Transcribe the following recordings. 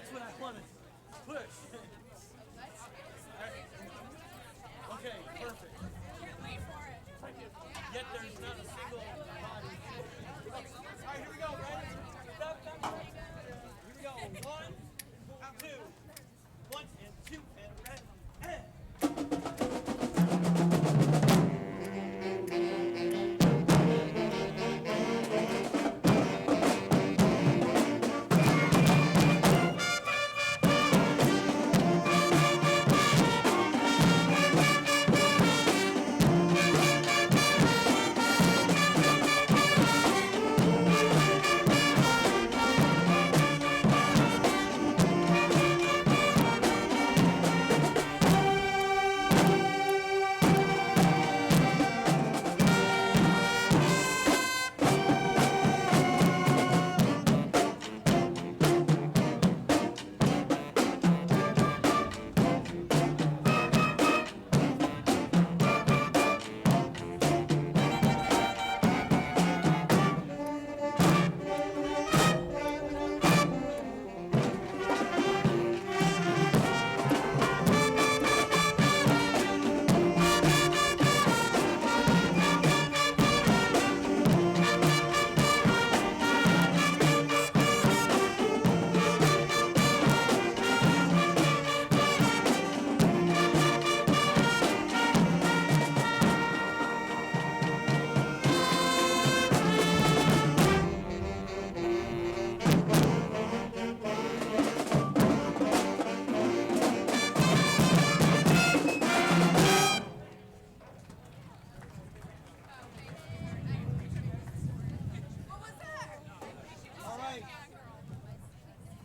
That's what I wanted. Push. Okay, perfect. Yet there's not a single body. All right, here we go. Ready? Stop, stop, stop. Here we go. One, two. One and two and ready. And.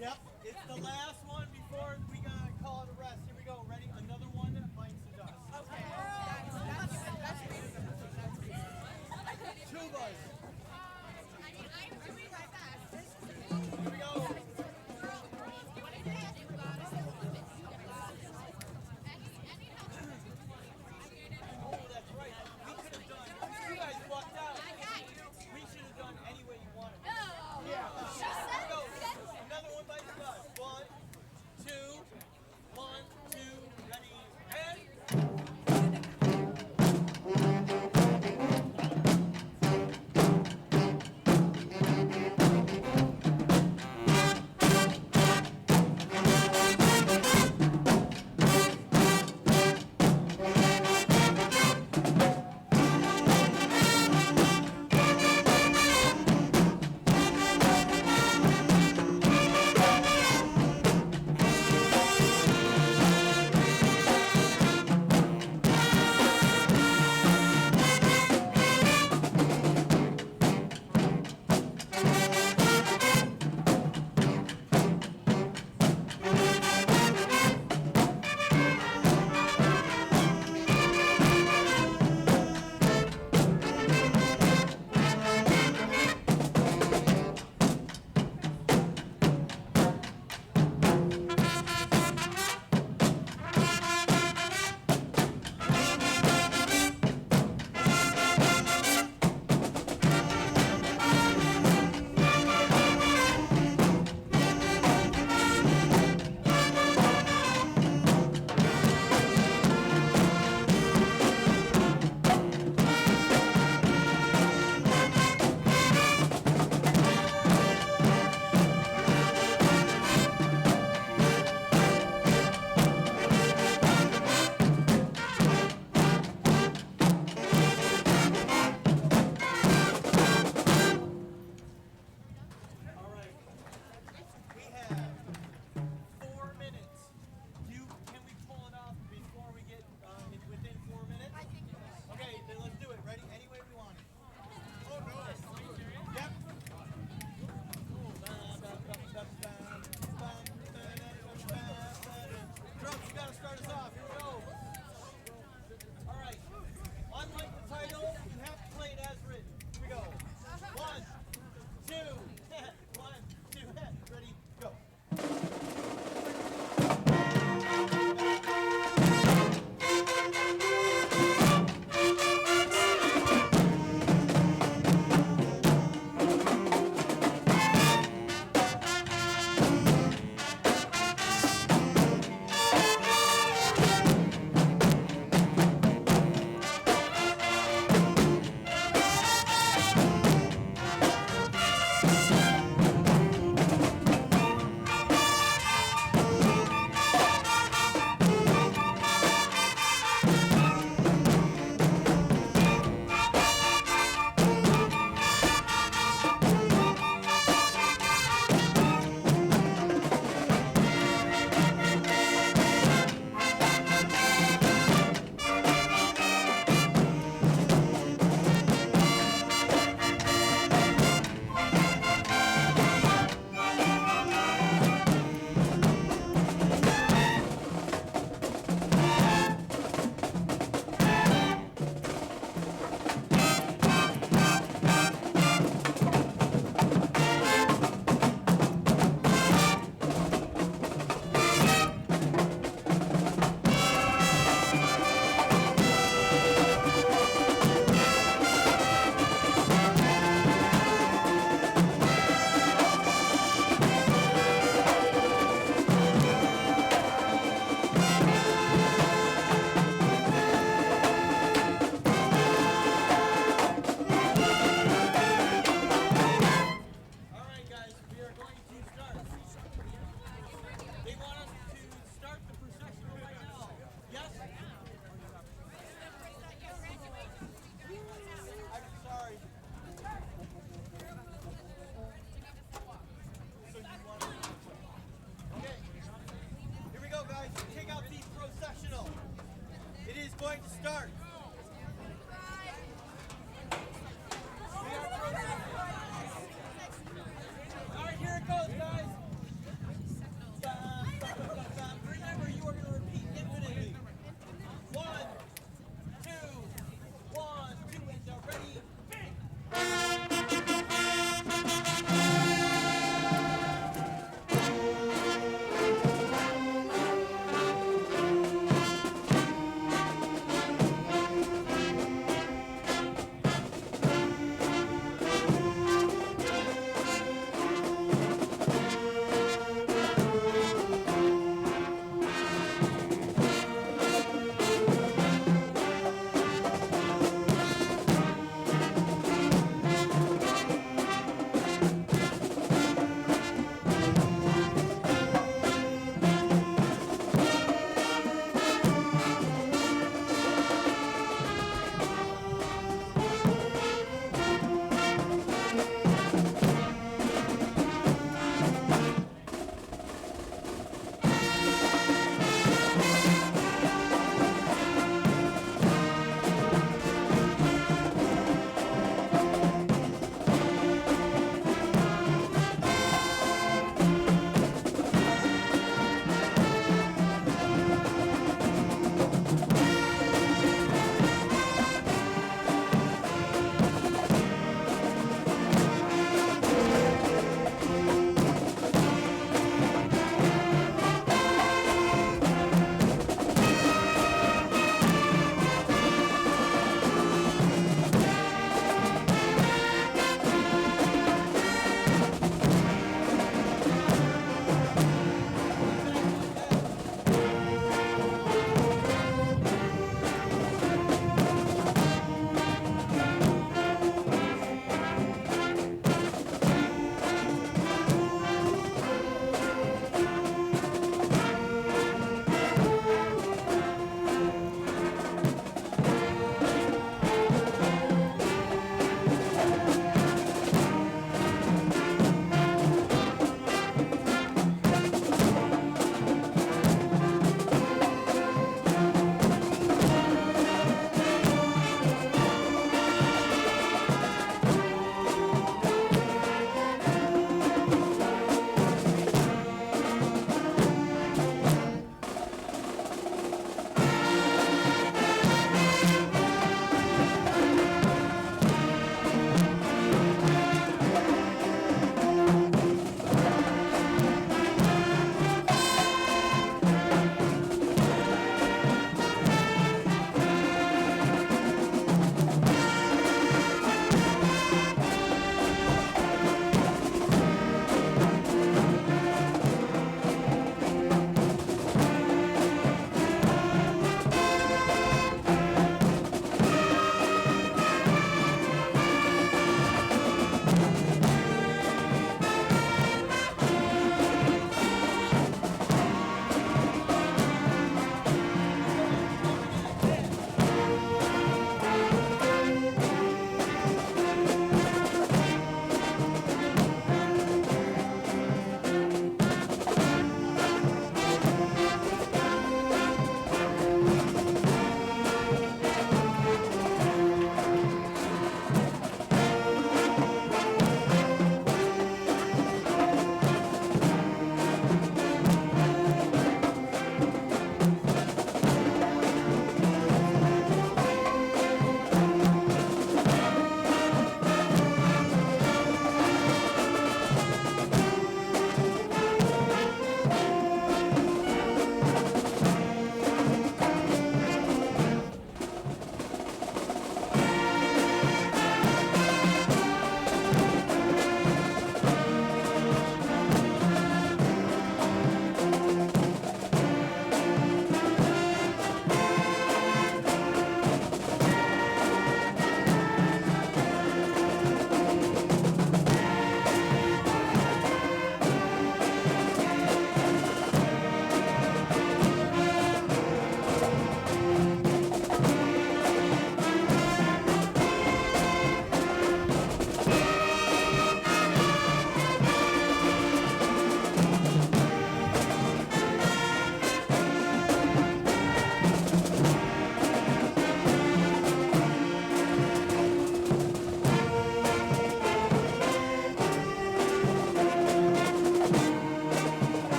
Yep, it's the last one before we gotta call it a rest. Here we go. Ready? Another one that bites the dust. Okay. Two of us. I'm doing my best. Here we go. Oh, that's right. We could have done. You guys walked out. We should have done any way you wanted. Yeah. Here we go. Another one bites the dust. One, two, ready, and.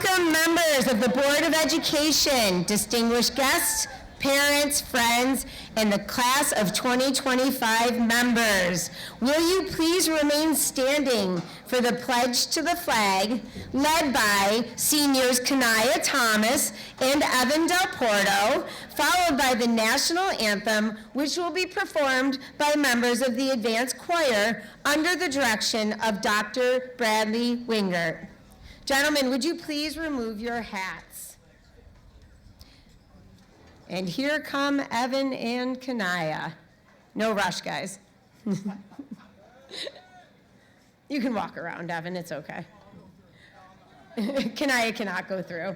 Welcome members of the Board of Education, distinguished guests, parents, friends, and the class of 2025 members. Will you please remain standing for the pledge to the flag, led by seniors Kanaya Thomas and Evan Del Porto, followed by the national anthem, which will be performed by members of the advanced choir under the direction of Dr. Bradley Wingert. Gentlemen, would you please remove your hats? And here come Evan and Kanaya. No rush, guys. You can walk around, Evan, it's okay. Kanaya cannot go through.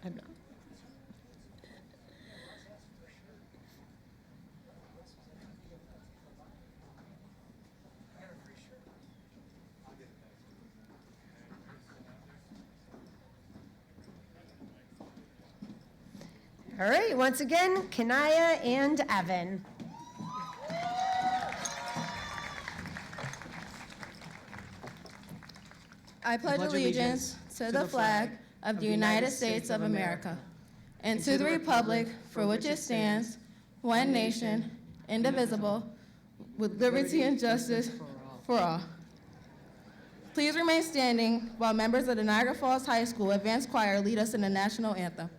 I'm not. All right, once again, Kanaya and Evan. I pledge allegiance to the flag of the United States of America and to the republic for which it stands, one nation, indivisible, with liberty and justice for all. Please remain standing while members of the Niagara Falls High School Advanced Choir lead us in the national anthem.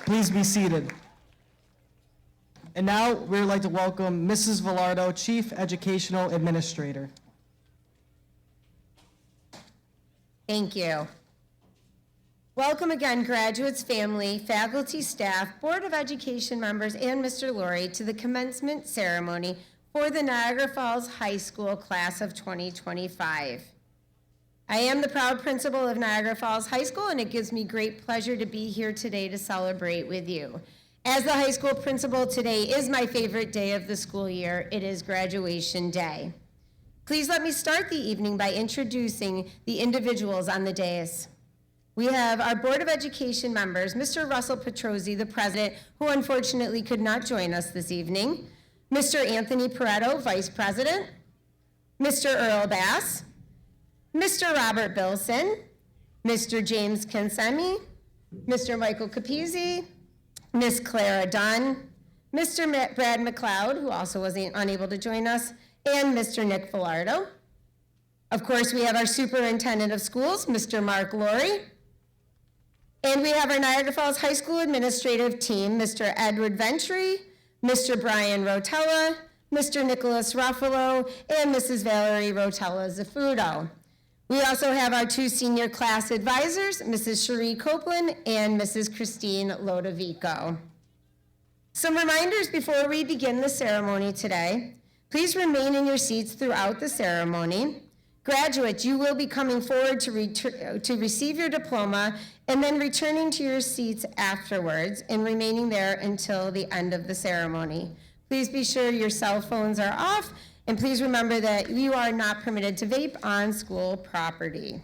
Please be seated. And now we would like to welcome Mrs. Velardo, Chief Educational Administrator. Thank you. Welcome again, graduates, family, faculty, staff, Board of Education members, and Mr. Laurie to the commencement ceremony for the Niagara Falls High School class of 2025. I am the proud principal of Niagara Falls High School, and it gives me great pleasure to be here today to celebrate with you. As the high school principal, today is my favorite day of the school year. It is graduation day. Please let me start the evening by introducing the individuals on the dais. We have our Board of Education members, Mr. Russell Petrozzi, the president, who unfortunately could not join us this evening, Mr. Anthony Pareto, vice president, Mr. Earl Bass, Mr. Robert Bilson, Mr. James Kinsemi, Mr. Michael Capizzi, Ms. Clara Dunn, Mr. Brad McLeod, who also was unable to join us, and Mr. Nick Velardo. Of course, we have our superintendent of schools, Mr. Mark Laurie. And we have our Niagara Falls High School administrative team, Mr. Edward Ventry, Mr. Brian Rotella, Mr. Nicholas Ruffalo, and Mrs. Valerie Rotella Zafudo. We also have our two senior class advisors, Mrs. Cherie Copeland and Mrs. Christine Lodovico. Some reminders before we begin the ceremony today. Please remain in your seats throughout the ceremony. Graduates, you will be coming forward to receive your diploma and then returning to your seats afterwards and remaining there until the end of the ceremony. Please be sure your cell phones are off, and please remember that you are not permitted to vape on school property.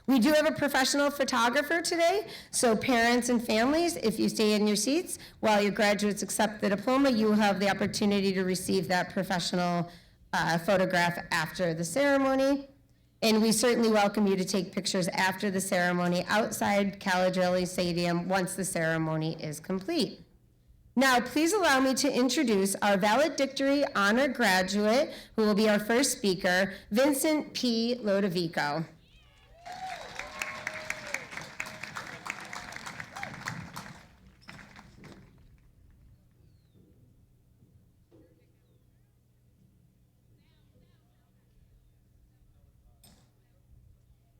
We do have a professional photographer today, so parents and families, if you stay in your seats while your graduates accept the diploma, you will have the opportunity to receive that professional photograph after the ceremony. And we certainly welcome you to take pictures after the ceremony outside Caladrelli Stadium once the ceremony is complete. Now, please allow me to introduce our Valedictory Honor Graduate, who will be our first speaker, Vincent P. Lodovico.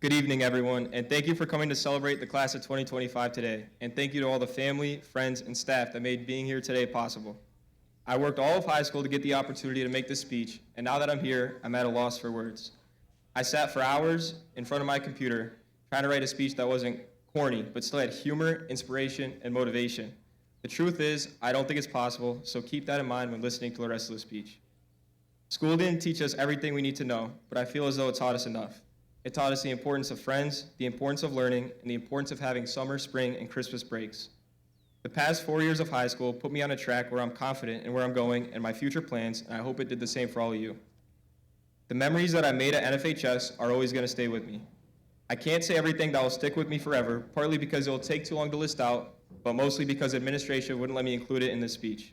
Good evening, everyone, and thank you for coming to celebrate the class of 2025 today. And thank you to all the family, friends, and staff that made being here today possible. I worked all of high school to get the opportunity to make this speech, and now that I'm here, I'm at a loss for words. I sat for hours in front of my computer trying to write a speech that wasn't corny, but still had humor, inspiration, and motivation. The truth is, I don't think it's possible, so keep that in mind when listening to the rest of the speech. School didn't teach us everything we need to know, but I feel as though it taught us enough. It taught us the importance of friends, the importance of learning, and the importance of having summer, spring, and Christmas breaks. The past 4 years of high school put me on a track where I'm confident in where I'm going and my future plans, and I hope it did the same for all of you. The memories that I made at NFHS are always going to stay with me. I can't say everything that will stick with me forever, partly because it will take too long to list out, but mostly because administration wouldn't let me include it in this speech.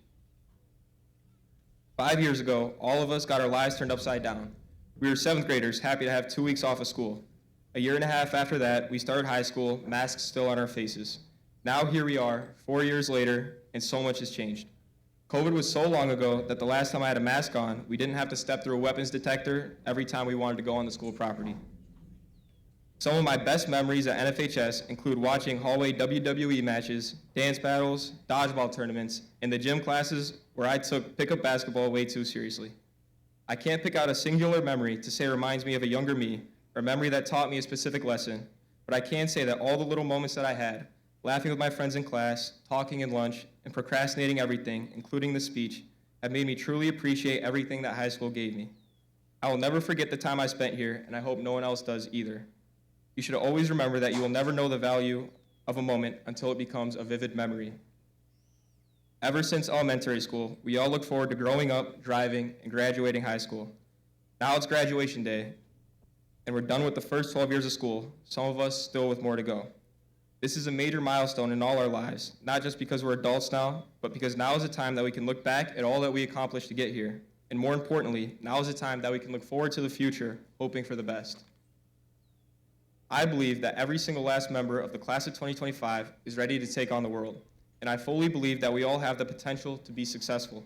5 years ago, all of us got our lives turned upside down. We were 7th graders, happy to have 2 weeks off of school. A year and a half after that, we started high school, masks still on our faces. Now here we are, 4 years later, and so much has changed. COVID was so long ago that the last time I had a mask on, we didn't have to step through a weapons detector every time we wanted to go on the school property. Some of my best memories at NFHS include watching hallway WWE matches, dance battles, dodgeball tournaments, and the gym classes where I took pickup basketball way too seriously. I can't pick out a singular memory to say reminds me of a younger me, or a memory that taught me a specific lesson, but I can say that all the little moments that I had, laughing with my friends in class, talking in lunch, and procrastinating everything, including the speech, have made me truly appreciate everything that high school gave me. I will never forget the time I spent here, and I hope no one else does either. You should always remember that you will never know the value of a moment until it becomes a vivid memory. Ever since elementary school, we all look forward to growing up, driving, and graduating high school. Now it's graduation day, and we're done with the first 12 years of school, some of us still with more to go. This is a major milestone in all our lives, not just because we're adults now, but because now is the time that we can look back at all that we accomplished to get here. And more importantly, now is the time that we can look forward to the future, hoping for the best. I believe that every single last member of the class of 2025 is ready to take on the world. And I fully believe that we all have the potential to be successful.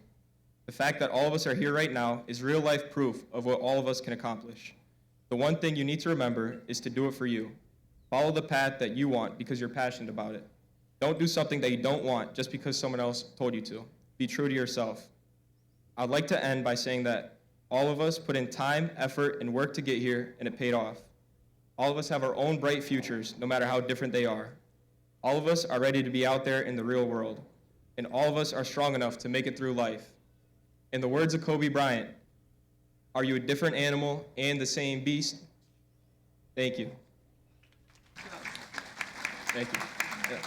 The fact that all of us are here right now is real-life proof of what all of us can accomplish. The one thing you need to remember is to do it for you. Follow the path that you want because you're passionate about it. Don't do something that you don't want just because someone else told you to. Be true to yourself. I'd like to end by saying that all of us put in time, effort, and work to get here, and it paid off. All of us have our own bright futures, no matter how different they are. All of us are ready to be out there in the real world, and all of us are strong enough to make it through life. In the words of Kobe Bryant, are you a different animal and the same beast? Thank you. Thank you. Yeah.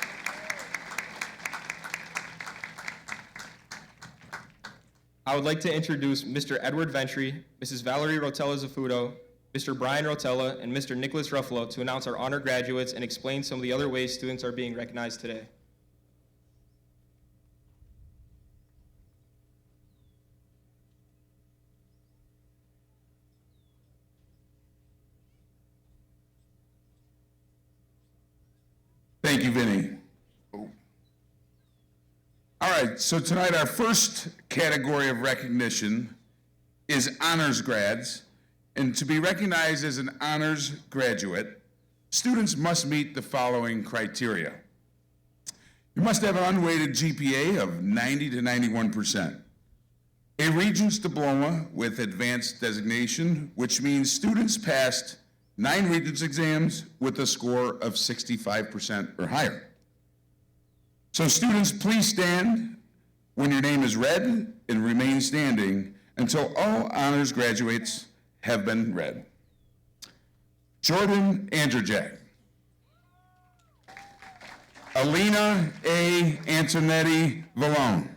I would like to introduce Mr. Edward Ventry, Mrs. Valerie Rotella Zafudo, Mr. Brian Rotella, and Mr. Nicholas Ruffalo to announce our honor graduates and explain some of the other ways students are being recognized today. Thank you, Vinny. All right, so tonight our first category of recognition is honors grads. And to be recognized as an honors graduate, students must meet the following criteria. You must have an unweighted GPA of 90 to 91%. A Regents diploma with advanced designation, which means students passed 9 Regents exams with a score of 65% or higher. So students, please stand when your name is read and remain standing until all honors graduates have been read. Jordan Andrzejak. Alina A. Antonetti Vallone.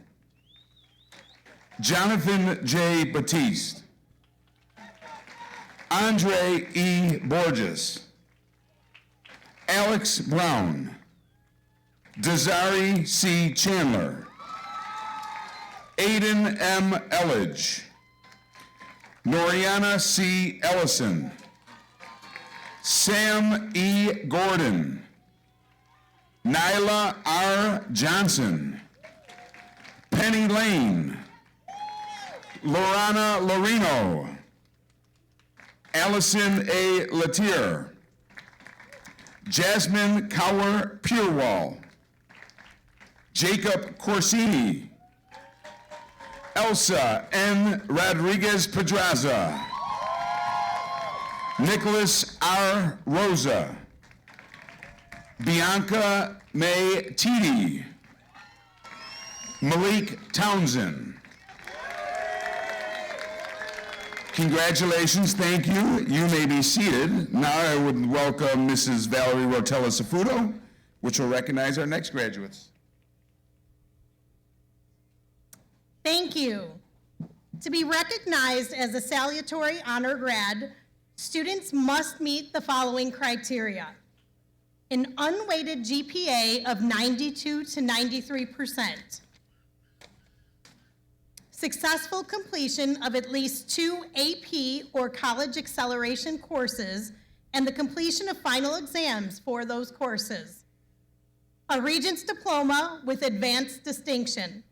Jonathan J. Batiste. Andre E. Borges. Alex Brown. Desiree C. Chandler. Aiden M. Elledge. Noriana C. Ellison. Sam E. Gordon. Nyla R. Johnson. Penny Lane. Lorana Lorino. Allison A. Latier. Jasmine Cower Purewall. Jacob Corsini. Elsa N. Rodriguez Pedraza. Nicholas R. Rosa. Bianca May Titi. Malik Townsend. Congratulations, thank you. You may be seated. Now I would welcome Mrs. Valerie Rotella Safuto, which will recognize our next graduates. Thank you. To be recognized as a salutary honor grad, students must meet the following criteria. An unweighted GPA of 92 to 93%. Successful completion of at least 2 AP or college acceleration courses and the completion of final exams for those courses. A Regents diploma with advanced distinction.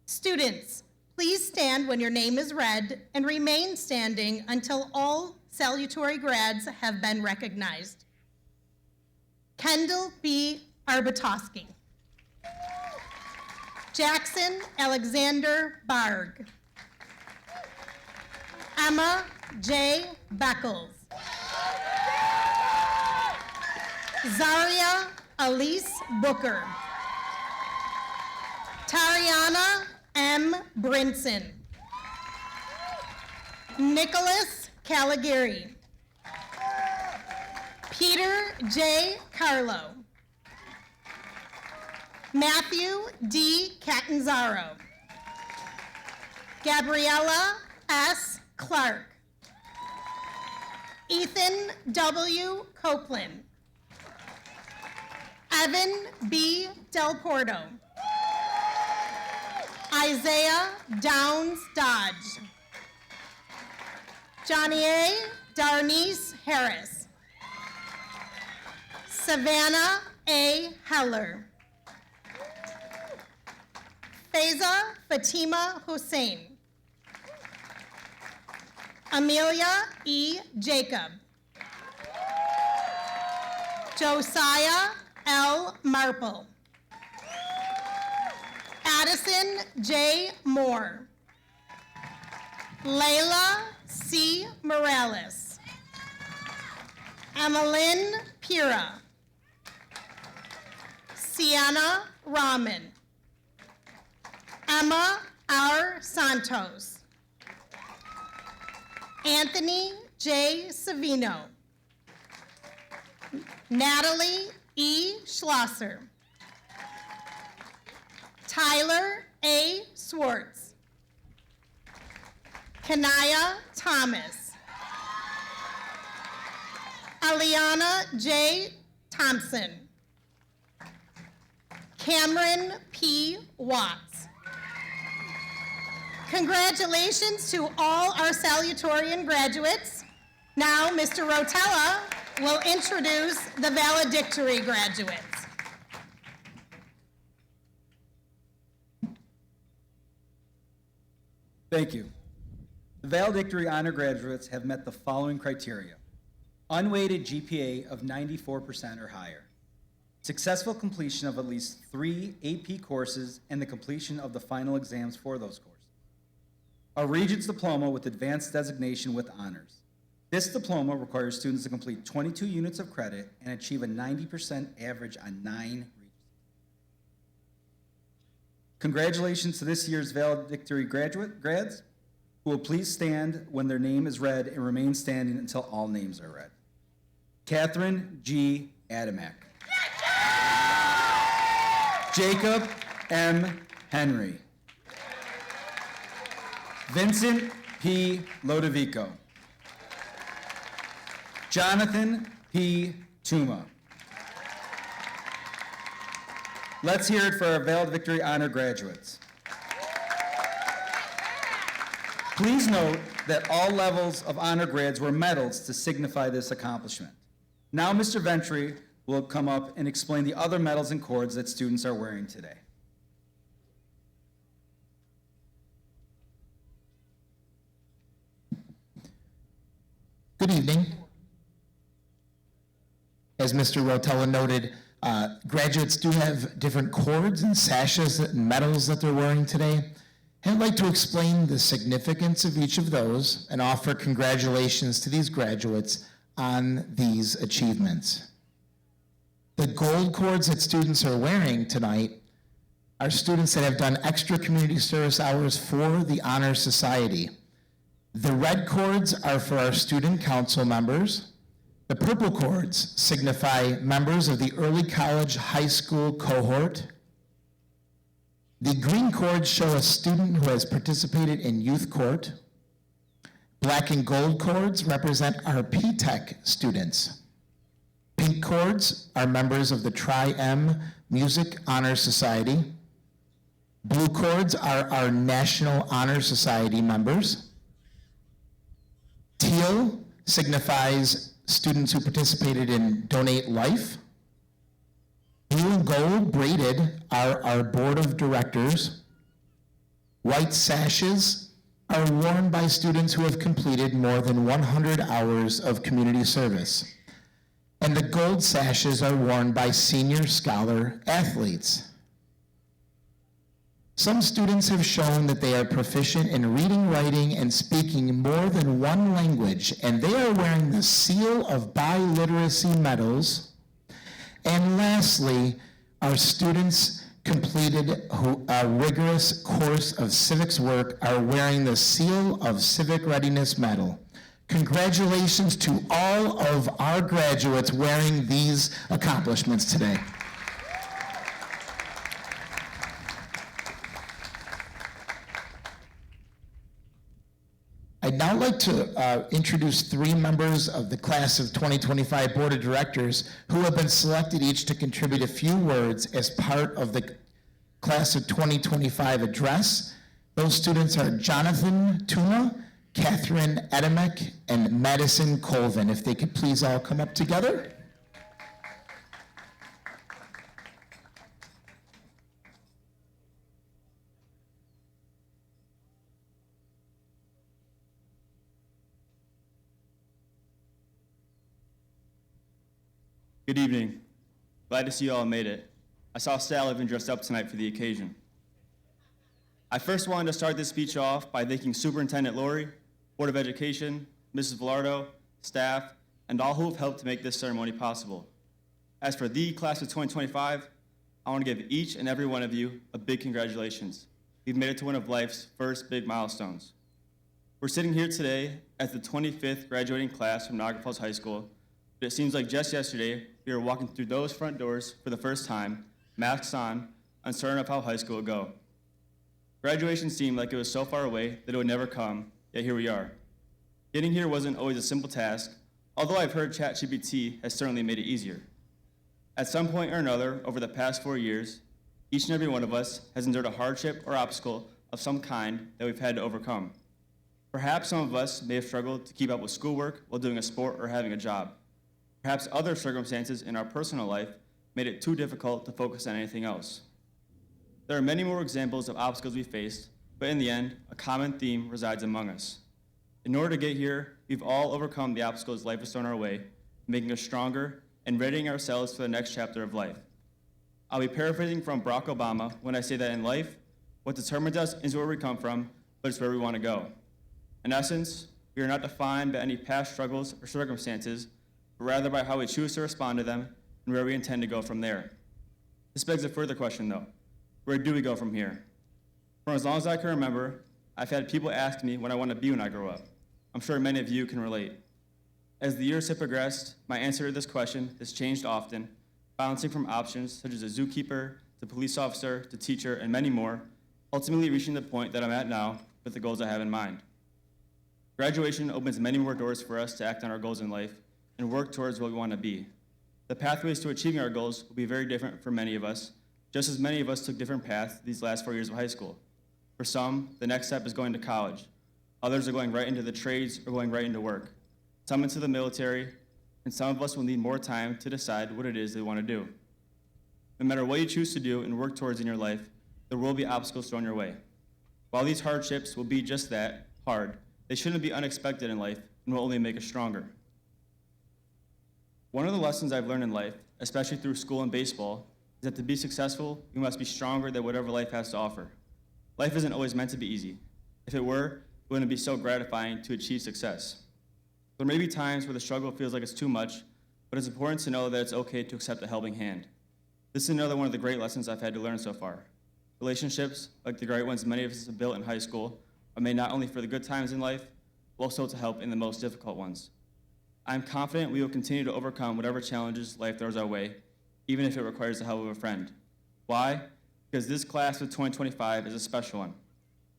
Students, please stand when your name is read and remain standing until all salutary grads have been recognized. Kendall B. Arbatoski. Jackson Alexander Barg. Emma J. Beckles. Zaria Elise Booker. Tariana M. Brinson. Nicholas Caligari. Peter J. Carlo. Matthew D. Catanzaro. Gabriella S. Clark. Ethan W. Copeland. Evan B. Del Porto. Isaiah Downs Dodge. Johnny A. Darnice Harris. Savannah A. Heller. Faiza Fatima Hussein. Amelia E. Jacob. Josiah L. Marple. Addison J. Moore. Layla C. Morales. Emmeline Pira. Sienna Rahman. Emma R. Santos. Anthony J. Savino. Natalie E. Schlosser. Tyler A. Swartz. Kanaya Thomas. Aliana J. Thompson. Cameron P. Watts. Congratulations to all our salutatorian graduates. Now, Mr. Rotella will introduce the valedictory graduates. Thank you. The Valedictory honor graduates have met the following criteria. Unweighted GPA of 94% or higher. Successful completion of at least 3 AP courses and the completion of the final exams for those courses. A Regents diploma with advanced designation with honors. This diploma requires students to complete 22 units of credit and achieve a 90% average on 9 Regents. Congratulations to this year's Valedictory grads, who will please stand when their name is read and remain standing until all names are read. Catherine G. Adamek. Jacob M. Henry. Vincent P. Lodovico. Jonathan P. Tuma. Let's hear it for our Valedictory honor graduates. Please note that all levels of honor grads were medals to signify this accomplishment. Now Mr. Ventry will come up and explain the other medals and cords that students are wearing today. Good evening. As Mr. Rotella noted, graduates do have different cords and sashes and medals that they're wearing today. I'd like to explain the significance of each of those and offer congratulations to these graduates on these achievements. The gold cords that students are wearing tonight are students that have done extra community service hours for the Honor Society. The red cords are for our student council members. The purple cords signify members of the early college high school cohort. The green cords show a student who has participated in youth court. Black and gold cords represent our P-Tech students. Pink cords are members of the Tri-M Music Honor Society. Blue cords are our National Honor Society members. Teal signifies students who participated in Donate Life. Blue and gold braided are our board of directors. White sashes are worn by students who have completed more than 100 hours of community service. And the gold sashes are worn by senior scholar athletes. Some students have shown that they are proficient in reading, writing, and speaking more than one language, and they are wearing the Seal of Biliteracy medals. And lastly, our students completed a rigorous course of civics work are wearing the Seal of Civic Readiness medal. Congratulations to all of our graduates wearing these accomplishments today. I'd now like to introduce 3 members of the class of 2025 Board of Directors who have been selected each to contribute a few words as part of the class of 2025 address. Those students are Jonathan Tuma, Catherine Adamek, and Madison Colvin. If they could please all come up together. Good evening. Glad to see you all made it. I saw Sal even dressed up tonight for the occasion. I first wanted to start this speech off by thanking Superintendent Lori, Board of Education, Mrs. Velardo, staff, and all who have helped to make this ceremony possible. As for the class of 2025, I want to give each and every one of you a big congratulations. You've made it to one of life's first big milestones. We're sitting here today as the 25th graduating class from Niagara Falls High School, but it seems like just yesterday we were walking through those front doors for the first time, masks on, uncertain of how high school would go. Graduation seemed like it was so far away that it would never come, yet here we are. Getting here wasn't always a simple task, although I've heard ChatGPT has certainly made it easier. At some point or another over the past 4 years, each and every one of us has endured a hardship or obstacle of some kind that we've had to overcome. Perhaps some of us may have struggled to keep up with schoolwork while doing a sport or having a job. Perhaps other circumstances in our personal life made it too difficult to focus on anything else. There are many more examples of obstacles we faced, but in the end, a common theme resides among us. In order to get here, we've all overcome the obstacles life has thrown our way, making us stronger and readying ourselves for the next chapter of life. I'll be paraphrasing from Barack Obama when I say that in life, what determines us isn't where we come from, but it's where we want to go. In essence, we are not defined by any past struggles or circumstances, but rather by how we choose to respond to them and where we intend to go from there. This begs a further question though. Where do we go from here? For as long as I can remember, I've had people ask me what I want to be when I grow up. I'm sure many of you can relate. As the years have progressed, my answer to this question has changed often, bouncing from options such as a zookeeper, to police officer, to teacher, and many more, ultimately reaching the point that I'm at now with the goals I have in mind. Graduation opens many more doors for us to act on our goals in life and work towards what we want to be. The pathways to achieving our goals will be very different for many of us, just as many of us took different paths these last 4 years of high school. For some, the next step is going to college. Others are going right into the trades or going right into work. Some into the military, and some of us will need more time to decide what it is they want to do. No matter what you choose to do and work towards in your life, there will be obstacles thrown your way. While these hardships will be just that, hard, they shouldn't be unexpected in life and will only make us stronger. One of the lessons I've learned in life, especially through school and baseball, is that to be successful, you must be stronger than whatever life has to offer. Life isn't always meant to be easy. If it were, it wouldn't be so gratifying to achieve success. There may be times where the struggle feels like it's too much, but it's important to know that it's okay to accept a helping hand. This is another one of the great lessons I've had to learn so far. Relationships, like the great ones many of us have built in high school, are made not only for the good times in life, but also to help in the most difficult ones. I'm confident we will continue to overcome whatever challenges life throws our way, even if it requires the help of a friend. Why? Because this class of 2025 is a special one.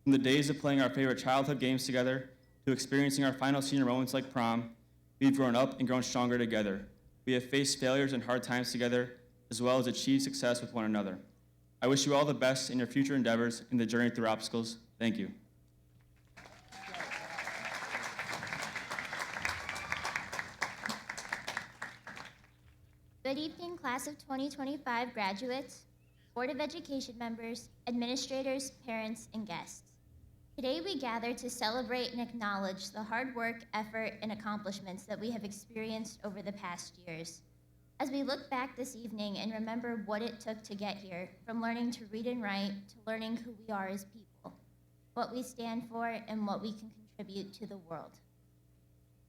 From the days of playing our favorite childhood games together, to experiencing our final senior moments like prom, we've grown up and grown stronger together. We have faced failures and hard times together, as well as achieved success with one another. I wish you all the best in your future endeavors in the journey through obstacles. Thank you. Good evening, class of 2025 graduates, Board of Education members, administrators, parents, and guests. Today we gather to celebrate and acknowledge the hard work, effort, and accomplishments that we have experienced over the past years. As we look back this evening and remember what it took to get here, from learning to read and write to learning who we are as people, what we stand for, and what we can contribute to the world.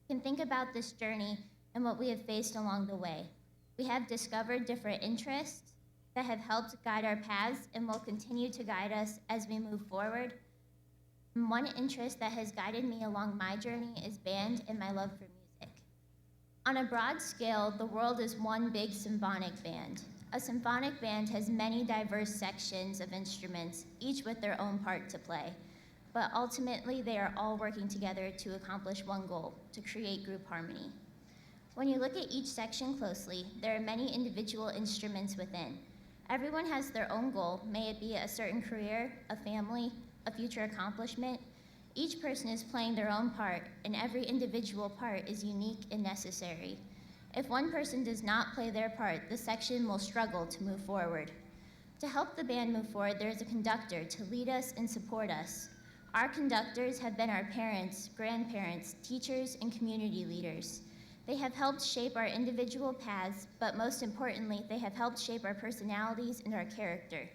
We can think about this journey and what we have faced along the way. We have discovered different interests that have helped guide our paths and will continue to guide us as we move forward. And one interest that has guided me along my journey is band and my love for music. On a broad scale, the world is one big symphonic band. A symphonic band has many diverse sections of instruments, each with their own part to play. But ultimately, they are all working together to accomplish one goal, to create group harmony. When you look at each section closely, there are many individual instruments within. Everyone has their own goal, may it be a certain career, a family, a future accomplishment. Each person is playing their own part, and every individual part is unique and necessary. If one person does not play their part, the section will struggle to move forward. To help the band move forward, there is a conductor to lead us and support us. Our conductors have been our parents, grandparents, teachers, and community leaders. They have helped shape our individual paths, but most importantly, they have helped shape our personalities and our character.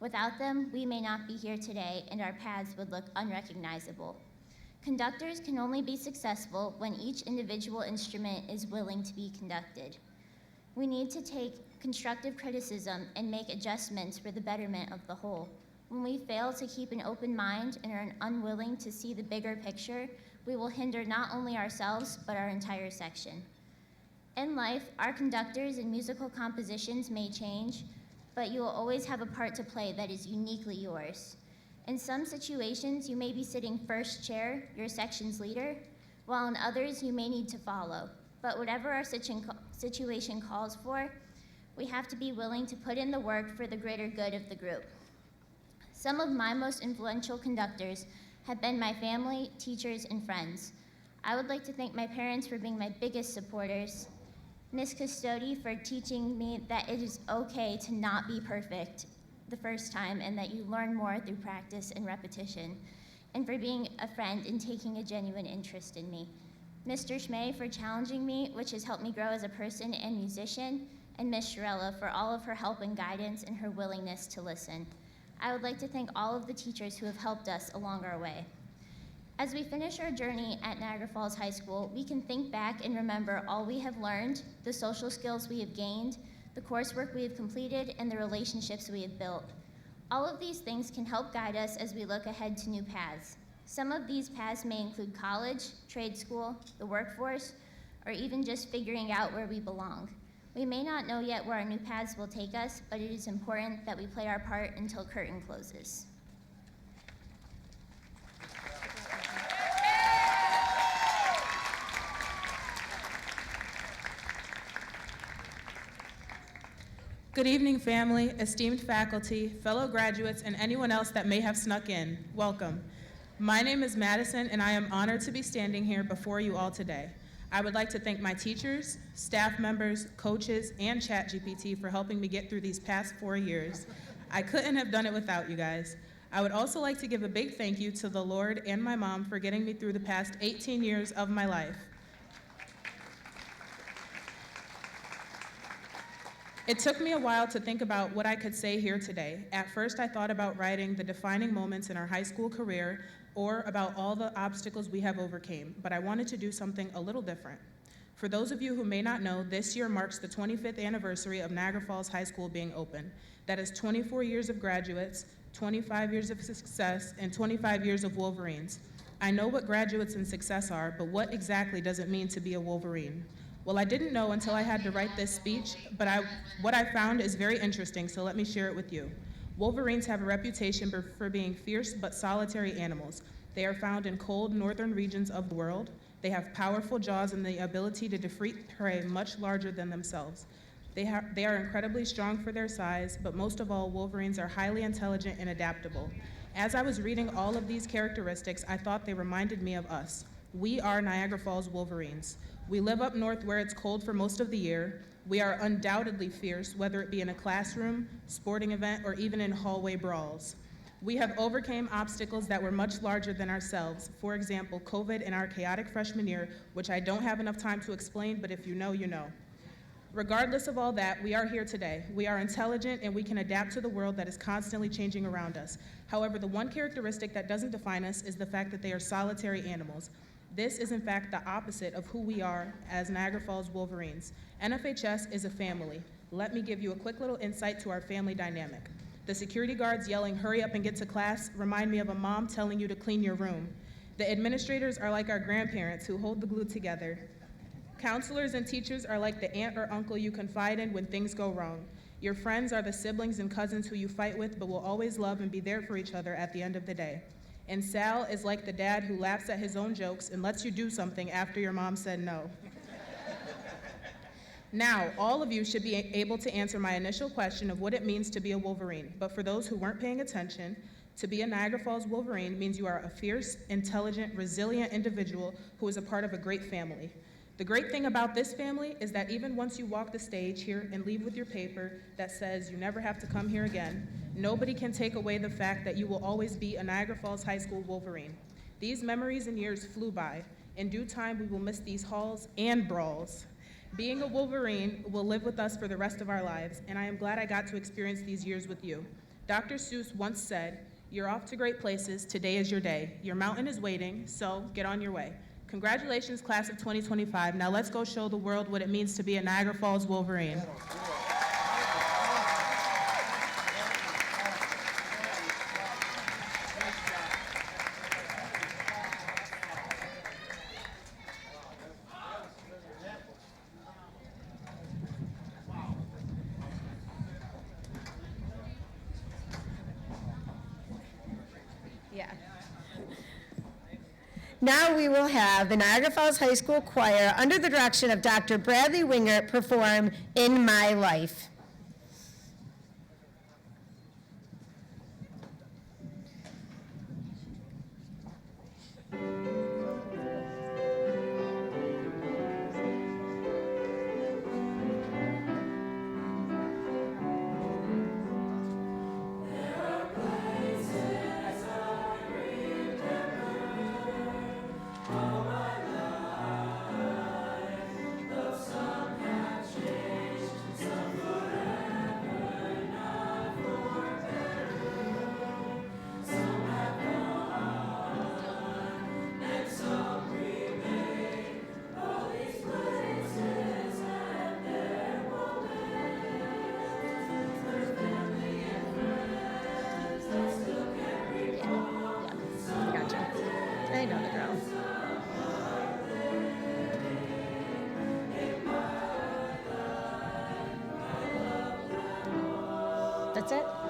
Without them, we may not be here today, and our paths would look unrecognizable. Conductors can only be successful when each individual instrument is willing to be conducted. We need to take constructive criticism and make adjustments for the betterment of the whole. When we fail to keep an open mind and are unwilling to see the bigger picture, we will hinder not only ourselves, but our entire section. In life, our conductors and musical compositions may change, but you will always have a part to play that is uniquely yours. In some situations, you may be sitting first chair, your section's leader, while in others, you may need to follow. But whatever our situation calls for, we have to be willing to put in the work for the greater good of the group. Some of my most influential conductors have been my family, teachers, and friends. I would like to thank my parents for being my biggest supporters, Ms. Custodi for teaching me that it is okay to not be perfect, the first time and that you learn more through practice and repetition, and for being a friend and taking a genuine interest in me. Mr. Schmay for challenging me, which has helped me grow as a person and musician, and Ms. Shirella for all of her help and guidance and her willingness to listen. I would like to thank all of the teachers who have helped us along our way. As we finish our journey at Niagara Falls High School, we can think back and remember all we have learned, the social skills we have gained, the coursework we have completed, and the relationships we have built. All of these things can help guide us as we look ahead to new paths. Some of these paths may include college, trade school, the workforce, or even just figuring out where we belong. We may not know yet where our new paths will take us, but it is important that we play our part until curtain closes. Good evening, family, esteemed faculty, fellow graduates, and anyone else that may have snuck in. Welcome. My name is Madison, and I am honored to be standing here before you all today. I would like to thank my teachers, staff members, coaches, and ChatGPT for helping me get through these past 4 years. I couldn't have done it without you guys. I would also like to give a big thank you to the Lord and my mom for getting me through the past 18 years of my life. It took me a while to think about what I could say here today. At first, I thought about writing the defining moments in our high school career or about all the obstacles we have overcame, but I wanted to do something a little different. For those of you who may not know, this year marks the 25th anniversary of Niagara Falls High School being open. That is 24 years of graduates, 25 years of success, and 25 years of Wolverines. I know what graduates and success are, but what exactly does it mean to be a Wolverine? Well, I didn't know until I had to write this speech, but what I found is very interesting, so let me share it with you. Wolverines have a reputation for being fierce but solitary animals. They are found in cold northern regions of the world. They have powerful jaws and the ability to defeat prey much larger than themselves. They are incredibly strong for their size, but most of all, Wolverines are highly intelligent and adaptable. As I was reading all of these characteristics, I thought they reminded me of us. We are Niagara Falls Wolverines. We live up north where it's cold for most of the year. We are undoubtedly fierce, whether it be in a classroom, sporting event, or even in hallway brawls. We have overcame obstacles that were much larger than ourselves. For example, COVID in our chaotic freshman year, which I don't have enough time to explain, but if you know, you know. Regardless of all that, we are here today. We are intelligent and we can adapt to the world that is constantly changing around us. However, the one characteristic that doesn't define us is the fact that they are solitary animals. This is in fact the opposite of who we are as Niagara Falls Wolverines. NFHS is a family. Let me give you a quick little insight to our family dynamic. The security guards yelling, "Hurry up and get to class," remind me of a mom telling you to clean your room. The administrators are like our grandparents who hold the glue together. Counselors and teachers are like the aunt or uncle you confide in when things go wrong. Your friends are the siblings and cousins who you fight with but will always love and be there for each other at the end of the day. And Sal is like the dad who laughs at his own jokes and lets you do something after your mom said no. Now, all of you should be able to answer my initial question of what it means to be a Wolverine. But for those who weren't paying attention, to be a Niagara Falls Wolverine means you are a fierce, intelligent, resilient individual who is a part of a great family. The great thing about this family is that even once you walk the stage here and leave with your paper that says you never have to come here again, nobody can take away the fact that you will always be a Niagara Falls High School Wolverine. These memories and years flew by. In due time, we will miss these halls and brawls. Being a Wolverine will live with us for the rest of our lives, and I am glad I got to experience these years with you. Dr. Seuss once said, "You're off to great places, today is your day. Your mountain is waiting, so get on your way." Congratulations, class of 2025. Now let's go show the world what it means to be a Niagara Falls Wolverine. Yeah. Now we will have the Niagara Falls High School Choir, under the direction of Dr. Bradley Wingert, perform "In My Life." That's it?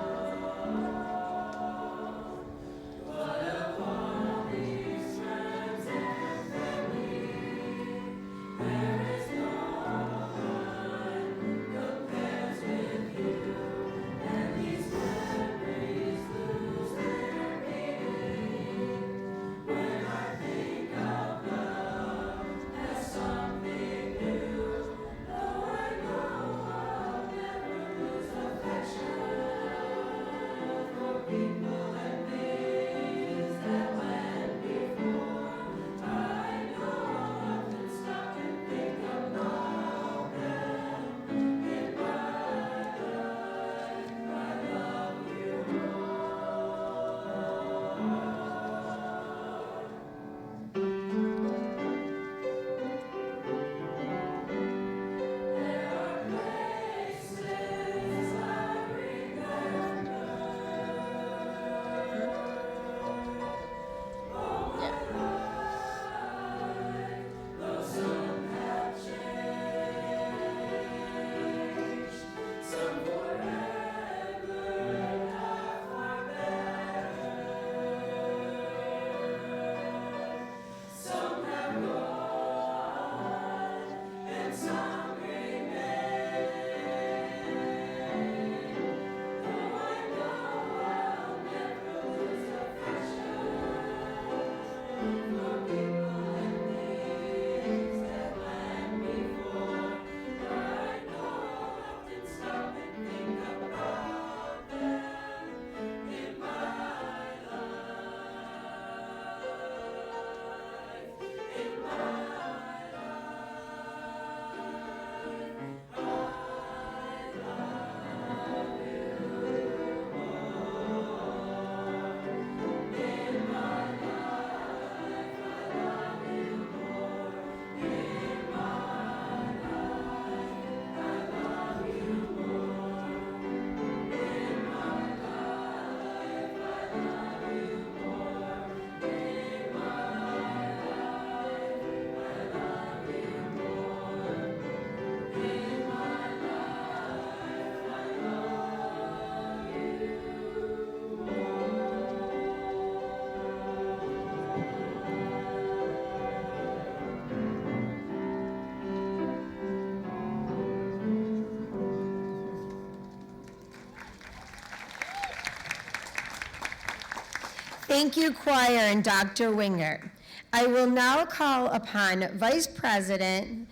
Thank you, choir and Dr. Winger. I will now call upon Vice President,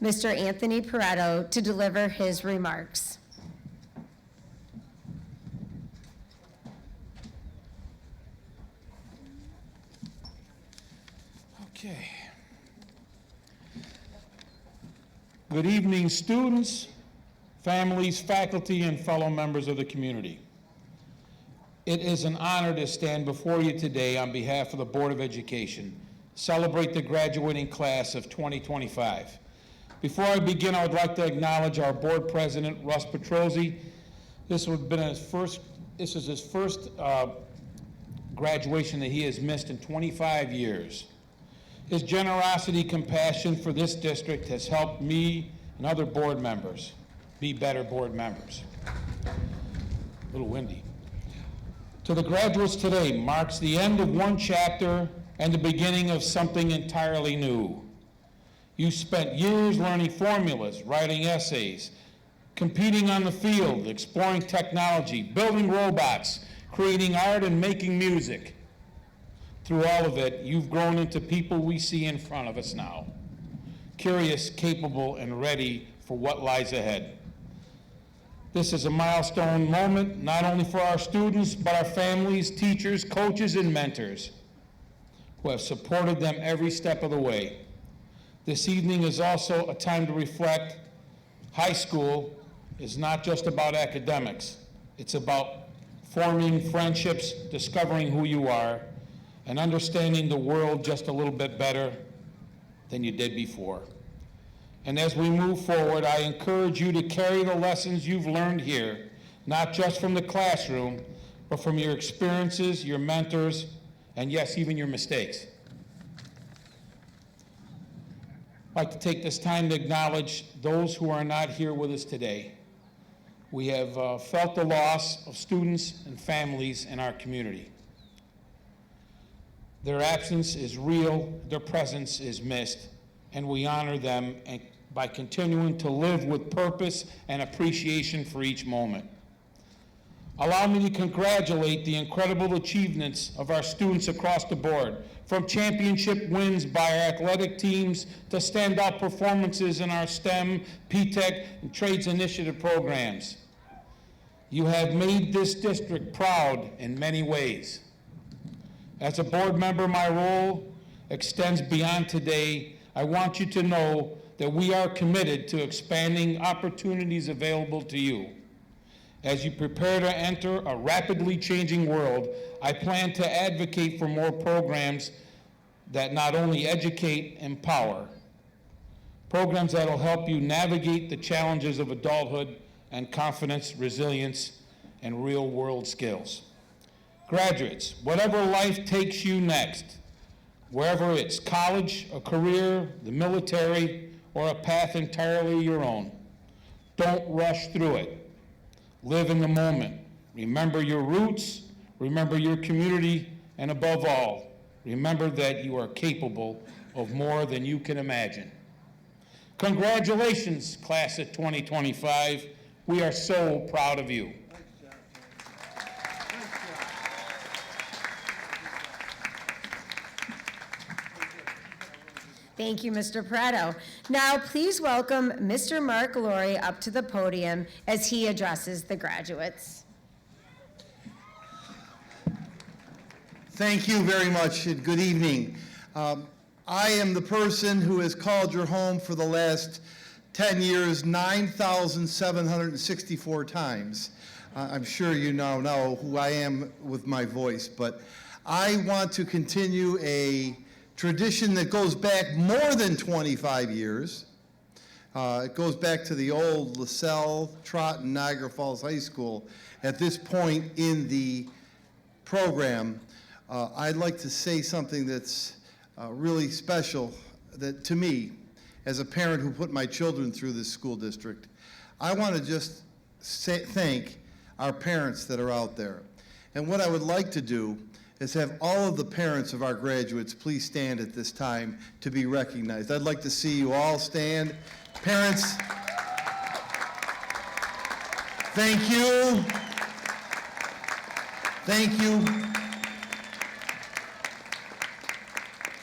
Mr. Anthony Pareto, to deliver his remarks. Okay. Good evening, students, families, faculty, and fellow members of the community. It is an honor to stand before you today on behalf of the Board of Education, celebrate the graduating class of 2025. Before I begin, I would like to acknowledge our board president, Russ Petrozzi. This is his first graduation that he has missed in 25 years. His generosity, compassion for this district has helped me and other board members be better board members. A little windy. To the graduates today marks the end of one chapter and the beginning of something entirely new. You spent years learning formulas, writing essays, competing on the field, exploring technology, building robots, creating art, and making music. Through all of it, you've grown into people we see in front of us now, curious, capable, and ready for what lies ahead. This is a milestone moment, not only for our students, but our families, teachers, coaches, and mentors who have supported them every step of the way. This evening is also a time to reflect. High school is not just about academics. It's about forming friendships, discovering who you are, and understanding the world just a little bit better than you did before. And as we move forward, I encourage you to carry the lessons you've learned here, not just from the classroom, but from your experiences, your mentors, and yes, even your mistakes. I'd like to take this time to acknowledge those who are not here with us today. We have felt the loss of students and families in our community. Their absence is real, their presence is missed, and we honor them by continuing to live with purpose and appreciation for each moment. Allow me to congratulate the incredible achievements of our students across the board, from championship wins by our athletic teams to standout performances in our STEM, P-TECH, and Trades Initiative programs. You have made this district proud in many ways. As a board member, my role extends beyond today. I want you to know that we are committed to expanding opportunities available to you. As you prepare to enter a rapidly changing world, I plan to advocate for more programs that not only educate, empower, programs that will help you navigate the challenges of adulthood and confidence, resilience, and real-world skills. Graduates, whatever life takes you next, wherever it's college, a career, the military, or a path entirely your own, don't rush through it. Live in the moment. Remember your roots, remember your community, and above all, remember that you are capable of more than you can imagine. Congratulations, class of 2025. We are so proud of you. Thank you, Mr. Prato. Now, please welcome Mr. Mark Laurie up to the podium as he addresses the graduates. Thank you very much, and good evening. I am the person who has called your home for the last 10 years, 9,764 times. I'm sure you now know who I am with my voice, but I want to continue a tradition that goes back more than 25 years. It goes back to the old LaSalle, Trotton, Niagara Falls High School. At this point in the program, I'd like to say something that's really special that, to me, as a parent who put my children through this school district. I want to just thank our parents that are out there. And what I would like to do is have all of the parents of our graduates please stand at this time to be recognized. I'd like to see you all stand. Parents, thank you. Thank you.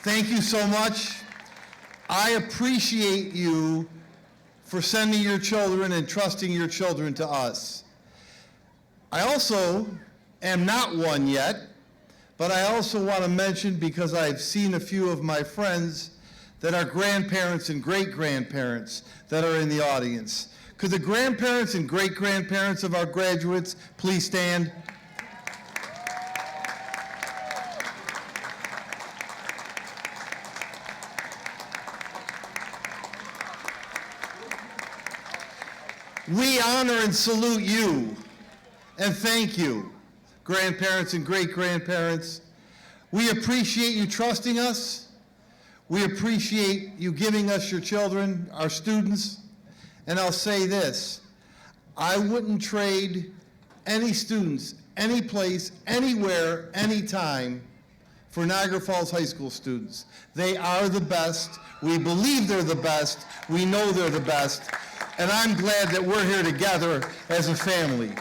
Thank you so much. I appreciate you for sending your children and trusting your children to us. I also am not one yet, but I also want to mention, because I've seen a few of my friends that are grandparents and great-grandparents that are in the audience. Could the grandparents and great-grandparents of our graduates please stand? We honor and salute you and thank you, grandparents and great-grandparents. We appreciate you trusting us. We appreciate you giving us your children, our students. And I'll say this, I wouldn't trade any students, any place, anywhere, anytime for Niagara Falls High School students. They are the best. We believe they're the best. We know they're the best. And I'm glad that we're here together as a family.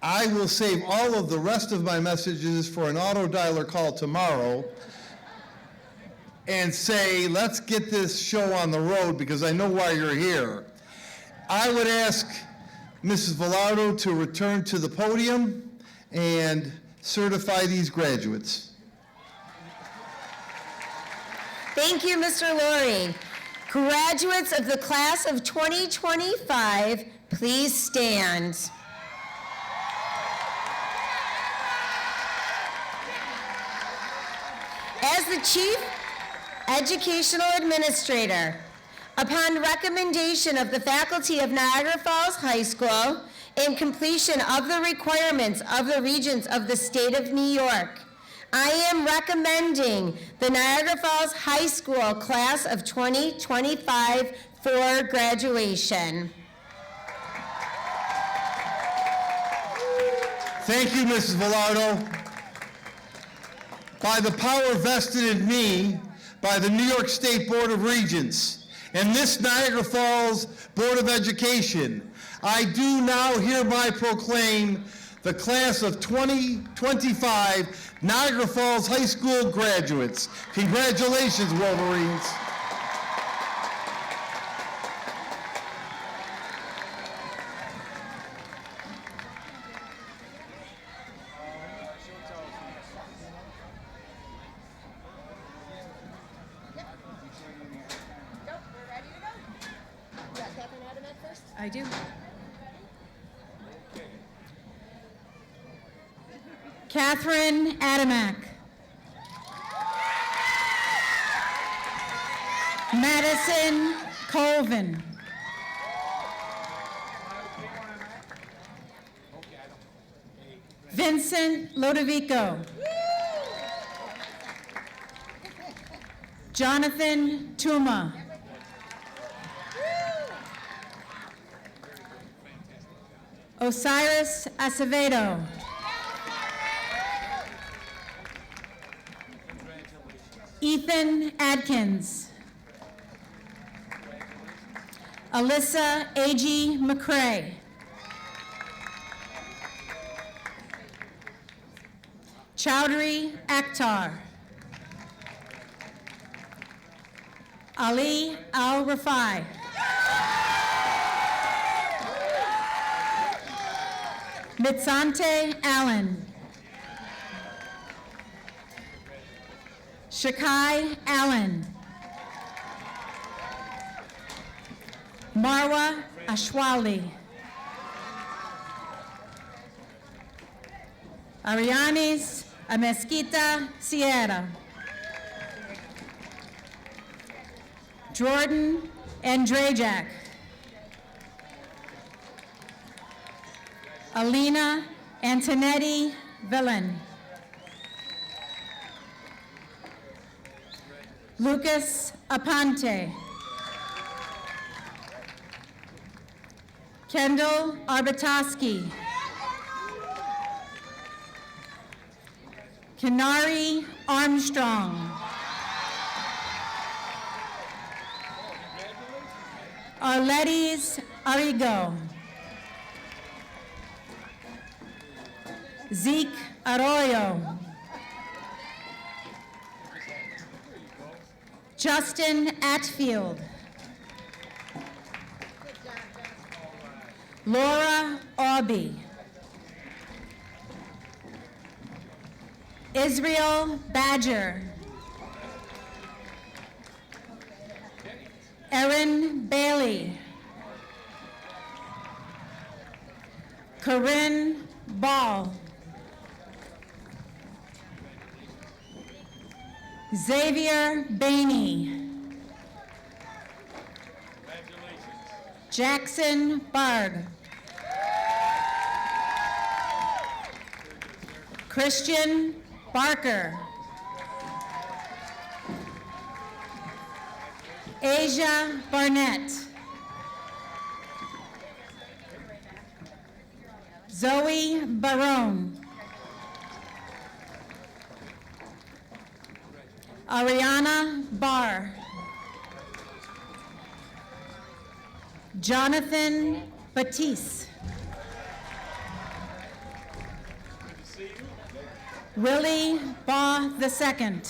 I will save all of the rest of my messages for an auto dialer call tomorrow and say, let's get this show on the road because I know why you're here. I would ask Mrs. Velardo to return to the podium and certify these graduates. Thank you, Mr. Laurie. Graduates of the class of 2025, please stand. As the Chief Educational Administrator, upon recommendation of the faculty of Niagara Falls High School, in completion of the requirements of the Regents of the State of New York, I am recommending the Niagara Falls High School class of 2025 for graduation. Thank you, Mrs. Velardo. By the power vested in me by the New York State Board of Regents and this Niagara Falls Board of Education, I do now hereby proclaim the class of 2025 Niagara Falls High School graduates. Congratulations, Wolverines. I do. Catherine Adamak. Madison Colvin. Vincent Lodovico. Jonathan Tuma. Osiris Acevedo. Ethan Adkins. Alyssa A.G. McCrae. Chowdhury Akhtar. Ali Al-Rafai. Mitsante Allen. Shakai Allen. Marwa Ashwali. Arianis Amesquita Sierra. Jordan Andrajak. Alina Antonetti Villan. Lucas Apante. Kendall Arbatoski. Kenari Armstrong. Arletis Arrigo. Zeke Arroyo. Justin Atfield. Laura Aubie. Israel Badger. Erin Bailey. Corinne Ball. Xavier Bainey. Jackson Barg. Christian Barker. Asia Barnett. Zoe Barone. Ariana Barr. Jonathan Batiste. Willie Baugh II.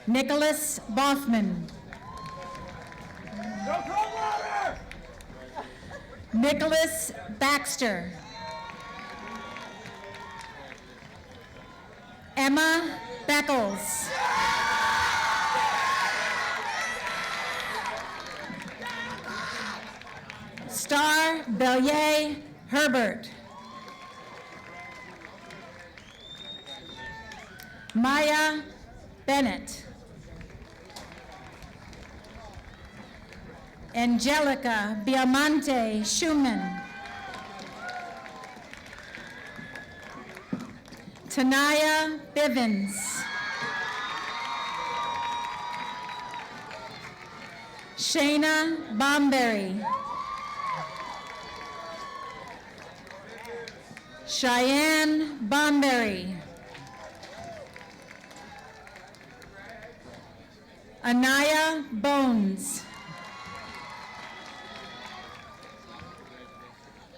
Nicholas Boffman. Nicholas Baxter. Emma Beckles. Star Bellier Herbert. Maya Bennett. Angelica Biamonte Schumann. Tanaya Bivens. Shayna Bomberry. Cheyenne Bomberry. Anaya Bones.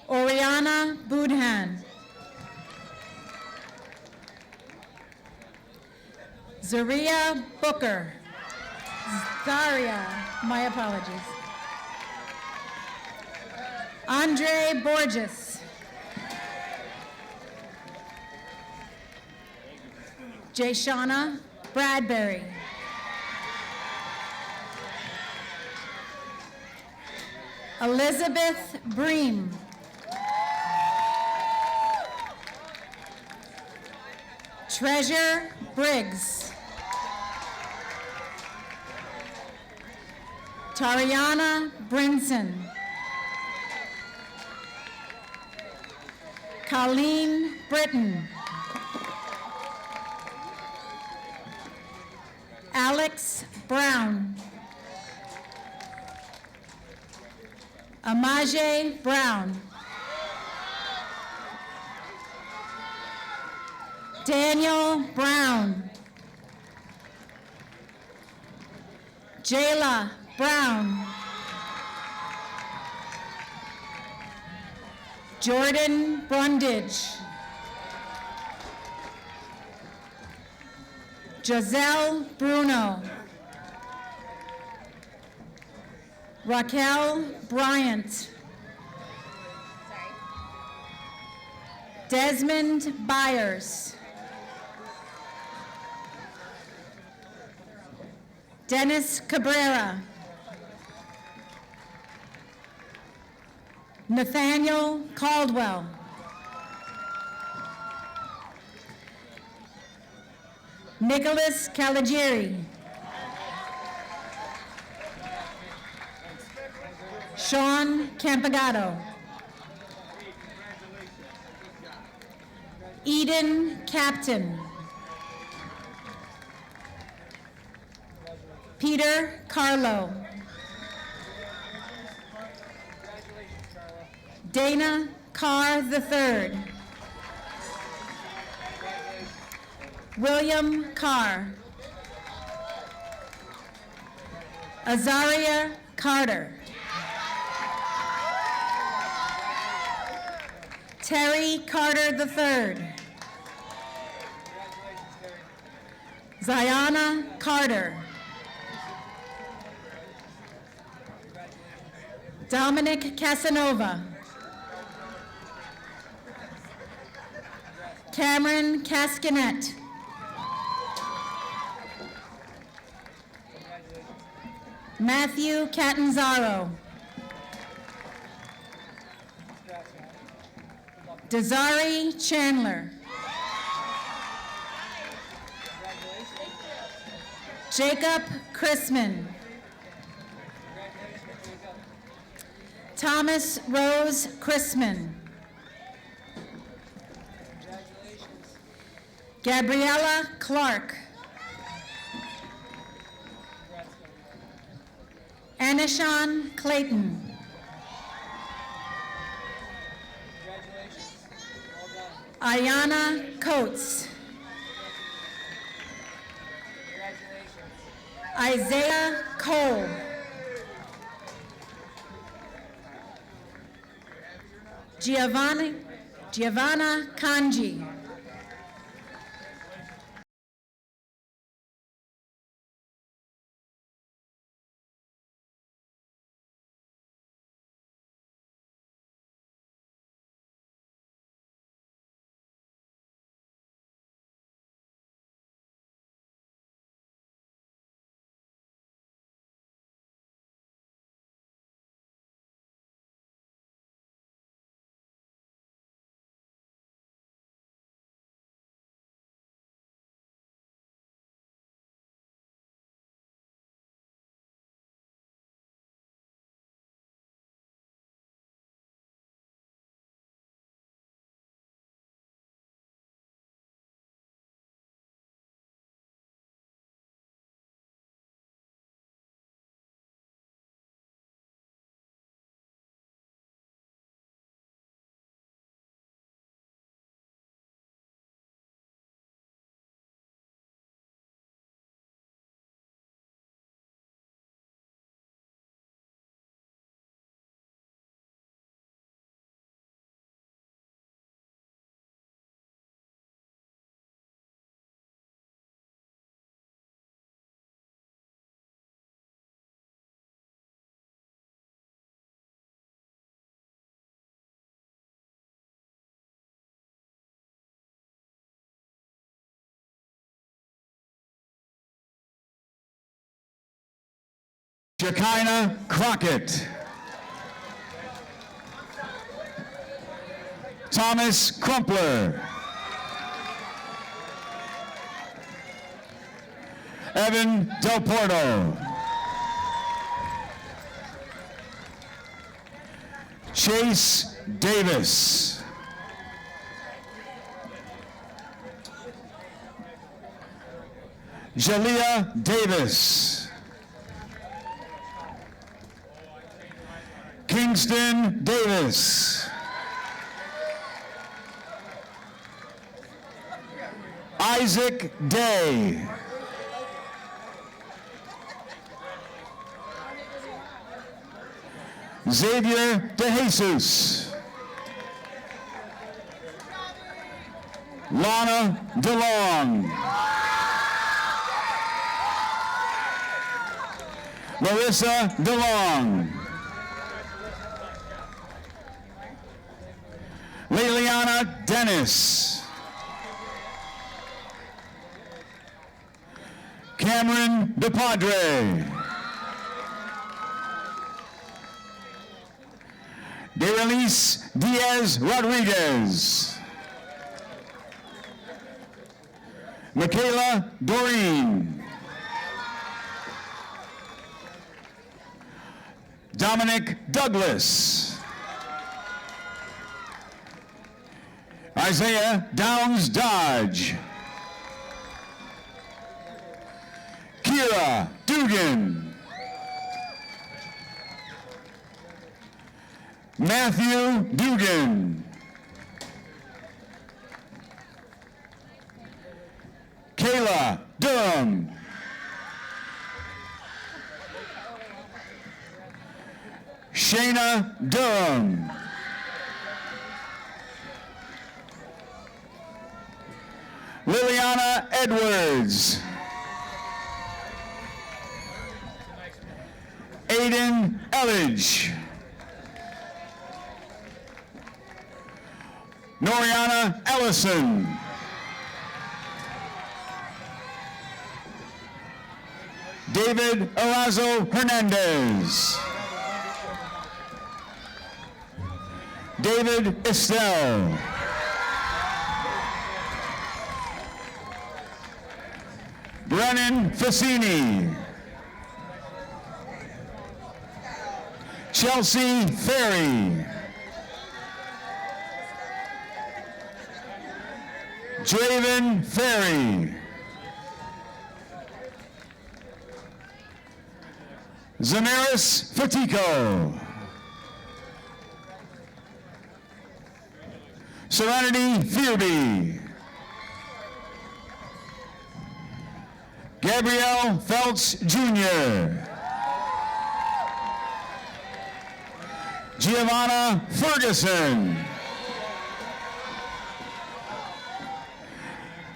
Oriana Budhan. Zaria Booker. Zaria, my apologies. Andre Borges. Jayshana Bradbury. Elizabeth Bream. Treasure Briggs. Tariana Brinson. Colleen Britton. Alex Brown. Amaje Brown. Daniel Brown. Jayla Brown. Jordan Brundage. Giselle Bruno. Raquel Bryant. Desmond Byers. Dennis Cabrera. Nathaniel Caldwell. Nicholas Caligieri. Sean Campagato. Eden Captain. Peter Carlo. Dana Carr III. William Carr. Azaria Carter. Terry Carter III. Ziana Carter. Dominic Casanova. Cameron Cascanet. Matthew Catanzaro. Desiree Chandler. Jacob Chrisman. Thomas Rose Chrisman. Gabriella Clark. Anishan Clayton. Ayana Coates. Isaiah Cole. Giovanna Kanji. Jakina Crockett. Thomas Crumpler. Evan Del Porto. Chase Davis. Jalea Davis. Kingston Davis. Isaac Day. Xavier DeJesus. Lana DeLong. Larissa DeLong. Liliana Dennis. Cameron DePadre. Derelice Diaz Rodriguez. Michaela Doreen. Dominic Douglas. Isaiah Downs Dodge. Kira Dugan. Matthew Dugan. Kayla Durham. Shayna Durham. Liliana Edwards. Aiden Elledge. Noriana Ellison. David Arazo Hernandez. David Estelle. Brennan Fassini. Chelsea Ferry. Draven Ferry. Zamaris Fatico. Serenity Fearby. Gabrielle Feltz Jr. Giovanna Ferguson.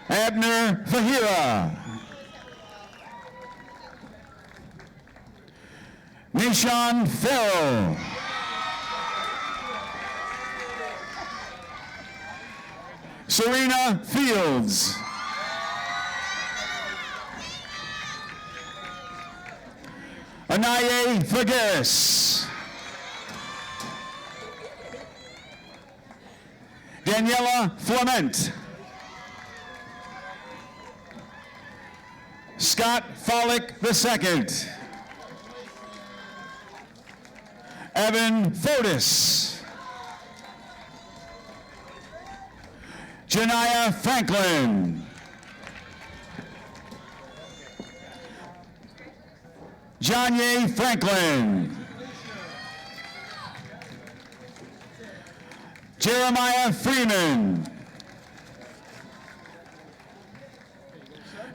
Abner Fahira. Nishan Farrell. Serena Fields. Anaye Figueres. Daniela Flement. Scott Follick II. Evan Fotis. Janiyah Franklin. Janye Franklin. Jeremiah Freeman.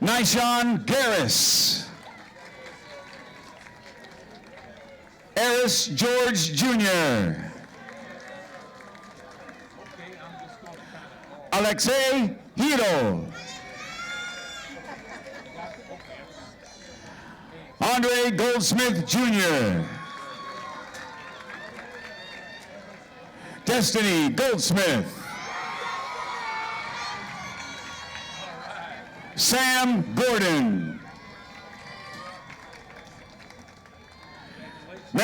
Nishon Garris. Eris George Jr. Alexei Hiro. Andre Goldsmith Jr. Destiny Goldsmith. Sam Gordon.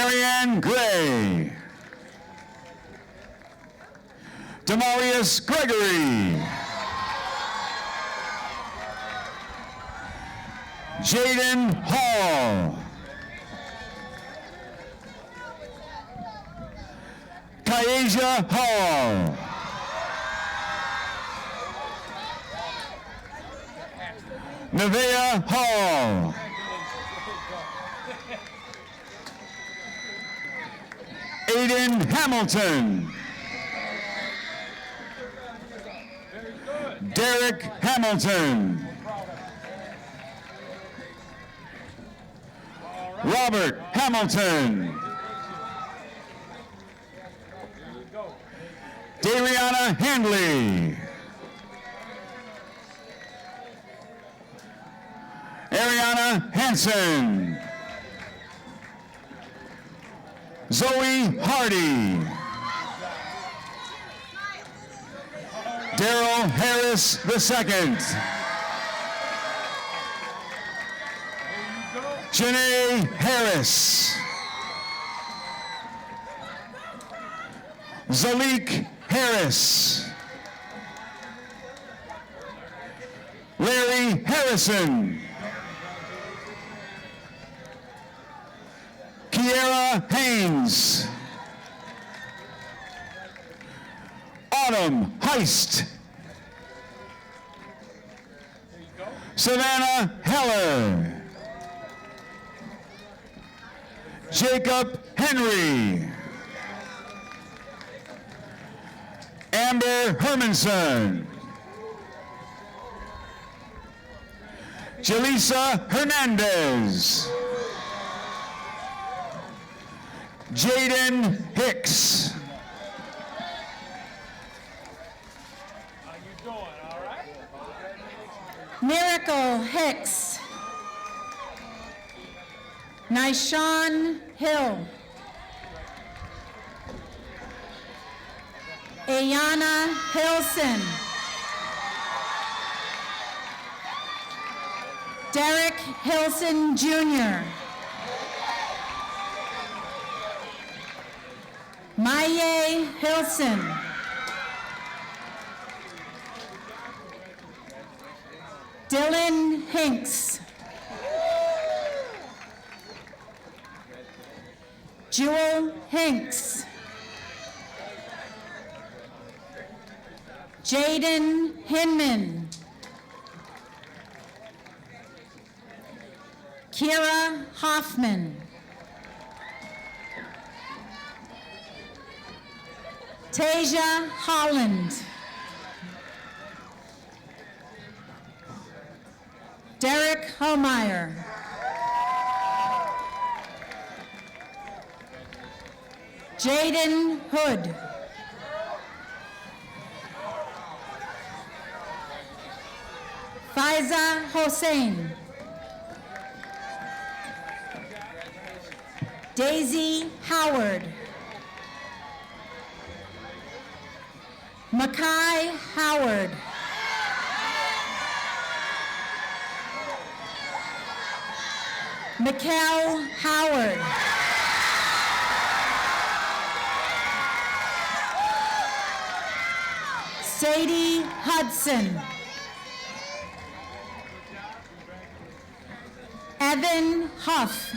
Marianne Gray. Demarius Gregory. Jaden Hall. Kyasia Hall. Nevaeh Hall. Aiden Hamilton. Derek Hamilton. Robert Hamilton. Dariana Handley. Ariana Hansen. Zoe Hardy. Daryl Harris II. Janae Harris. Zalik Harris. Larry Harrison. Kiera Haynes. Autumn Heist. Savannah Heller. Jacob Henry. Amber Hermanson. Jaleesa Hernandez. Jaden Hicks. Miracle Hicks. Nyshawn Hill. Ayana Hilson. Derek Hilson Jr. Maye Hilson. Dylan Hinks. Jewel Hinks. Jaden Hinman. Kira Hoffman. Tasia Holland. Derek Homeyer. Jaden Hood. Faiza Hossein. Daisy Howard. Makai Howard. Mikkel Howard. Sadie Hudson. Evan Huff.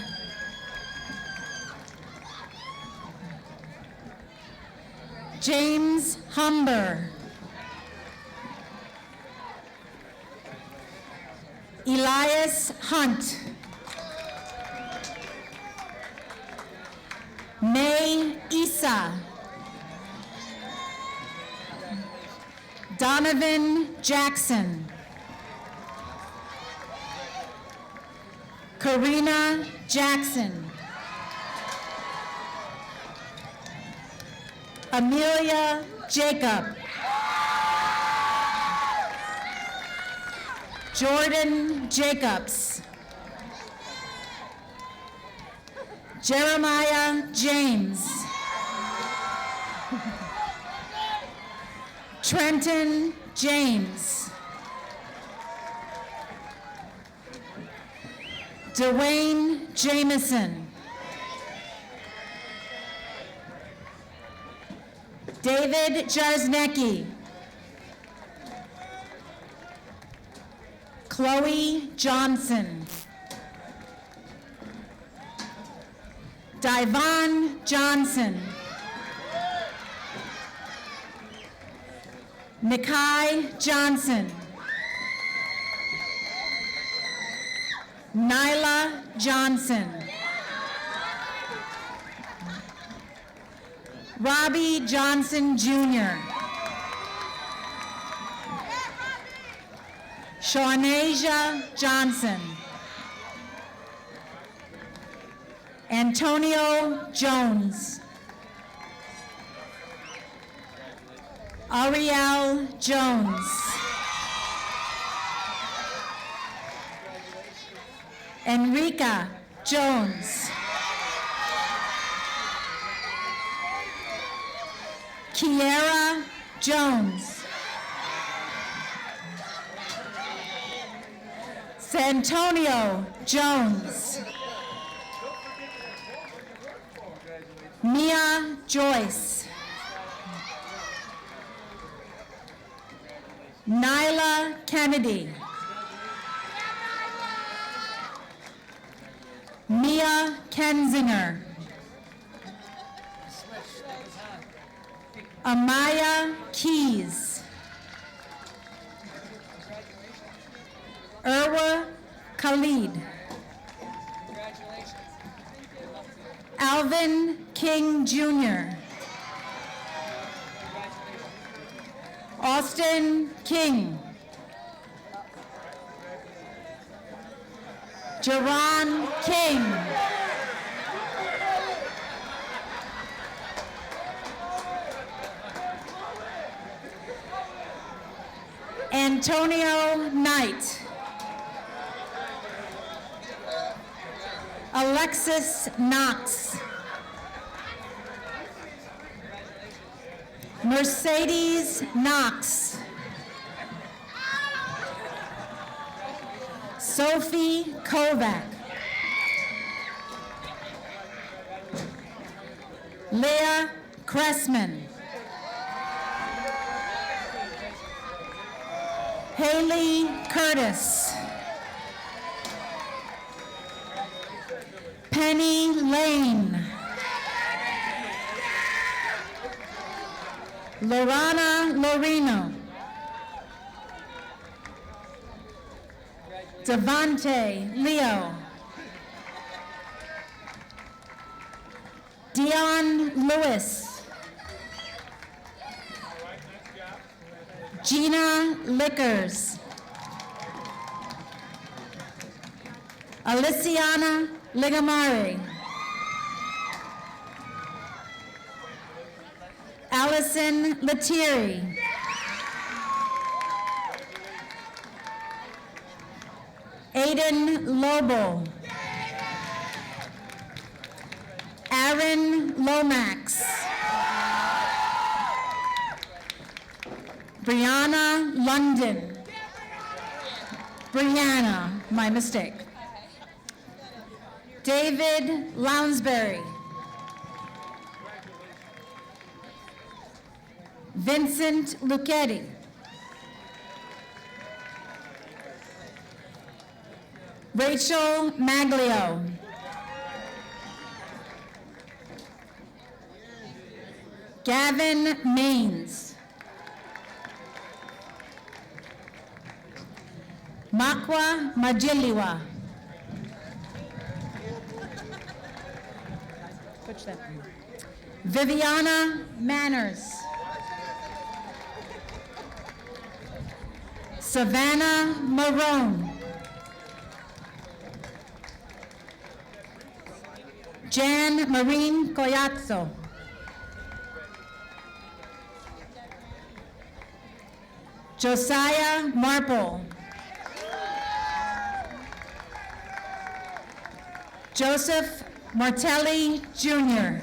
James Humber. Elias Hunt. May Issa. Donovan Jackson. Karina Jackson. Amelia Jacob. Jordan Jacobs. Jeremiah James. Trenton James. Dwayne Jameson. David Jarznicki. Chloe Johnson. Divon Johnson. Nikai Johnson. Nyla Johnson. Robbie Johnson Jr. Shawnasia Johnson. Antonio Jones. Ariel Jones. Enrica Jones. Kiera Jones. Santonio Jones. Mia Joyce. Nyla Kennedy. Mia Kenzinger. Amaya Keys. Irwa Khalid. Alvin King Jr. Austin King. Jerron King. Antonio Knight. Alexis Knox. Mercedes Knox. Sophie Kovac. Leah Cressman. Haley Curtis. Penny Lane. Lorana Lorino. Devante Leo. Dion Lewis. Gina Lickers. Aliciana Ligamari. Allison Letieri. Aiden Lobo. Aaron Lomax. Brianna London. Brianna, my mistake. David Lounsbury. Vincent Lucchetti. Rachel Maglio. Gavin Maines. Makwa Majiliwa. Viviana Manners. Savannah Marone. Jan Marine Coyazzo. Josiah Marple. Joseph Martelli Jr.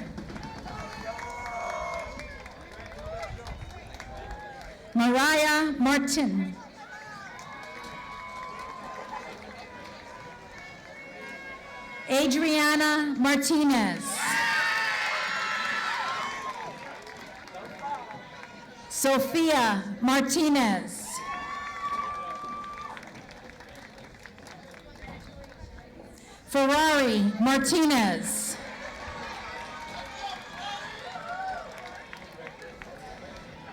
Mariah Martin. Adriana Martinez. Sophia Martinez. Ferrari Martinez.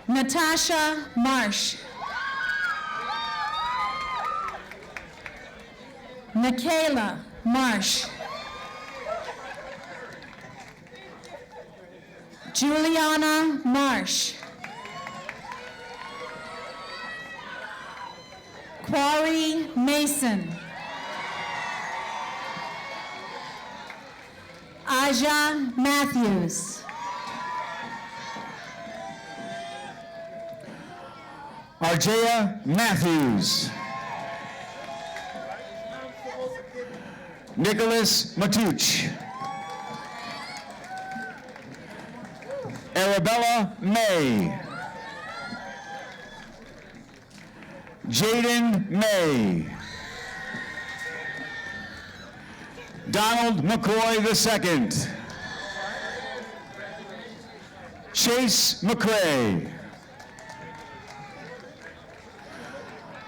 Natasha Marsh. Michaela Marsh. Juliana Marsh. Quarry Mason. Aja Matthews. Arjaya Matthews. Nicholas Matuch. Arabella May. Jaden May. Donald McCoy II. Chase McCray.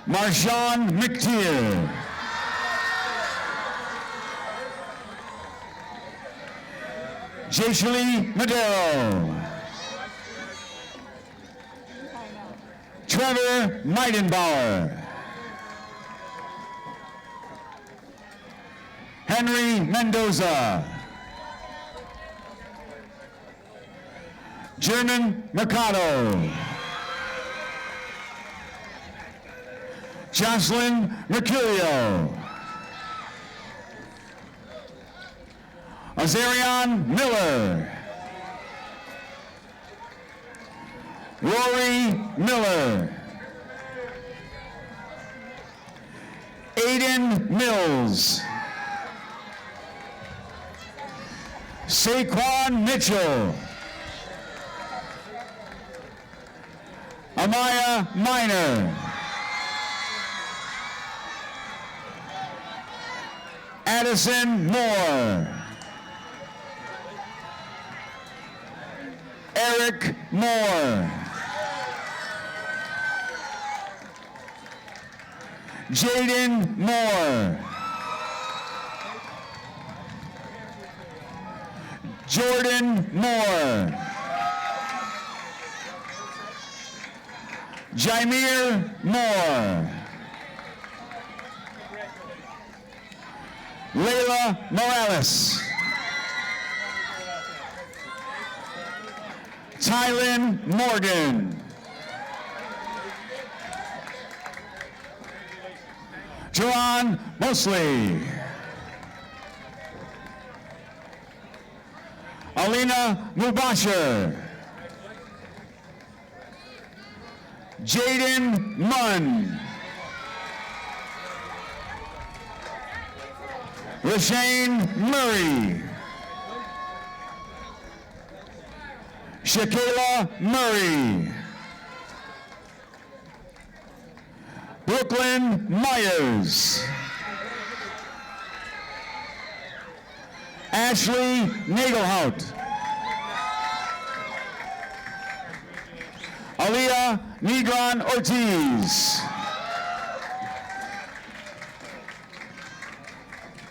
Marshawn McTeer. Jayshali Madero. Trevor Meidenbauer. Henry Mendoza. German Mercado. Jocelyn Mercurio. Azarion Miller. Rory Miller. Aiden Mills. Saquon Mitchell. Amaya Minor. Addison Moore. Eric Moore. Jaden Moore. Jordan Moore. Jaimir Moore. Layla Morales. Tylin Morgan. Jaron Mosley. Alina Mubashir. Jaden Munn. Rashane Murray. Shakayla Murray. Brooklyn Myers. Ashley Nagelhout. Aliyah Negron Ortiz.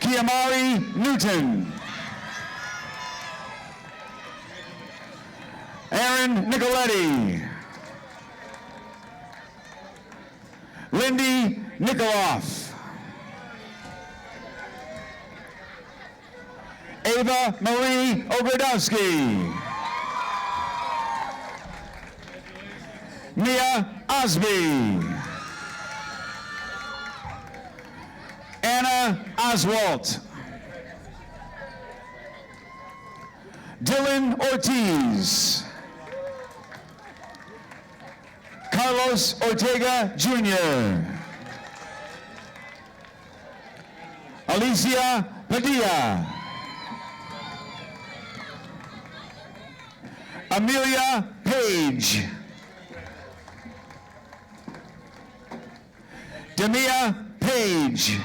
Kiamari Newton. Aaron Nicoletti. Lindy Nikoloff. Ava Marie Ogrodowski. Mia Osby. Anna Oswalt. Dylan Ortiz. Carlos Ortega Jr. Alicia Padilla. Amelia Page. Demia Page.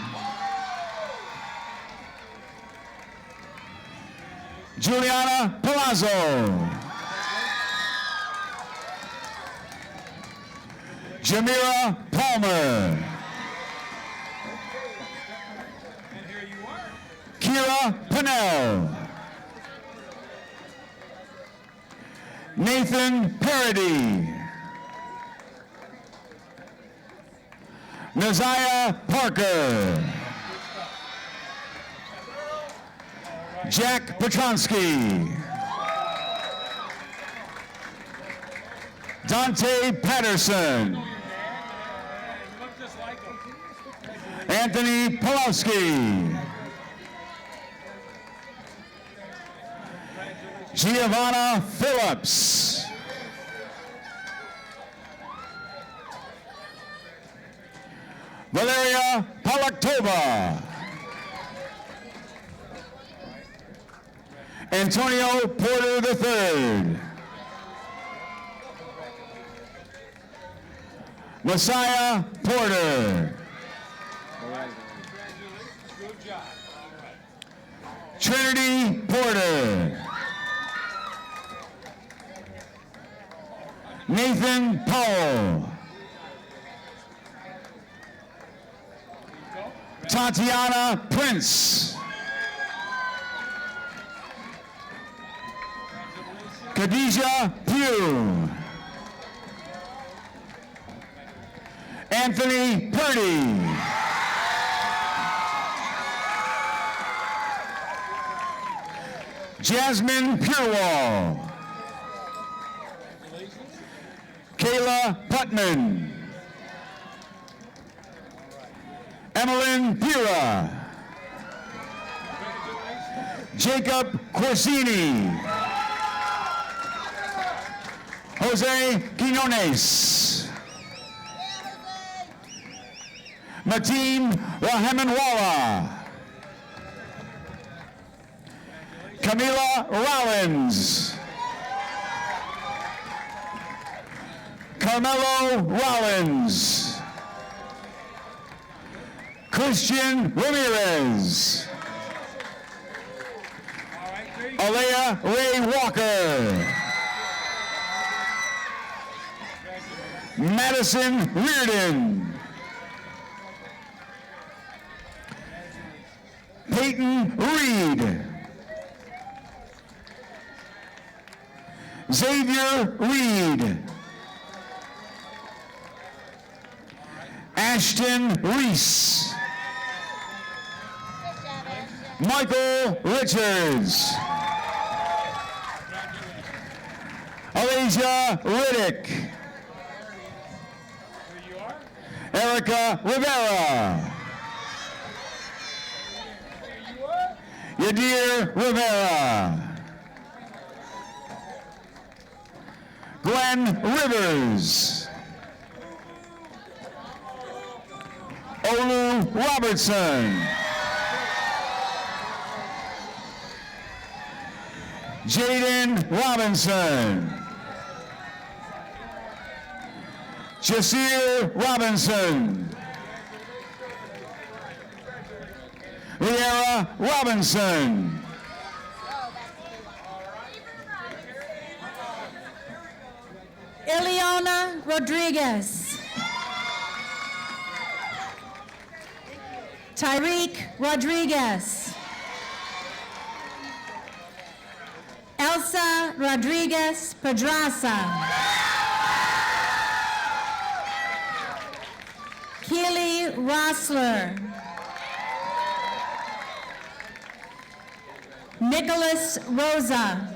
Juliana Palazzo. Jamira Palmer. Kira Pinnell. Nathan Parody. Naziah Parker. Jack Petronsky. Dante Patterson. Anthony Pulowski. Giovanna Phillips. Valeria Palaktova. Antonio Porter III. Messiah Porter. Trinity Porter. Nathan Powell. Tatiana Prince. Khadijah Pugh. Anthony Purdy. Jasmine Purewall. Kayla Putman. Emmeline Pura. Jacob Corsini. Jose Quinones. Mateen Rahamanwala. Camila Rollins. Carmelo Rollins. Christian Ramirez. Alea Ray Walker. Madison Reardon. Peyton Reed. Xavier Reed. Ashton Reese. Michael Richards. Alicia Riddick. Erica Rivera. Yadir Rivera. Glenn Rivers. Olu Robertson. Jaden Robinson. Jasir Robinson. Liara Robinson. Ileana Rodriguez. Tyreek Rodriguez. Elsa Rodriguez Pedraza. Keely Rossler. Nicholas Rosa.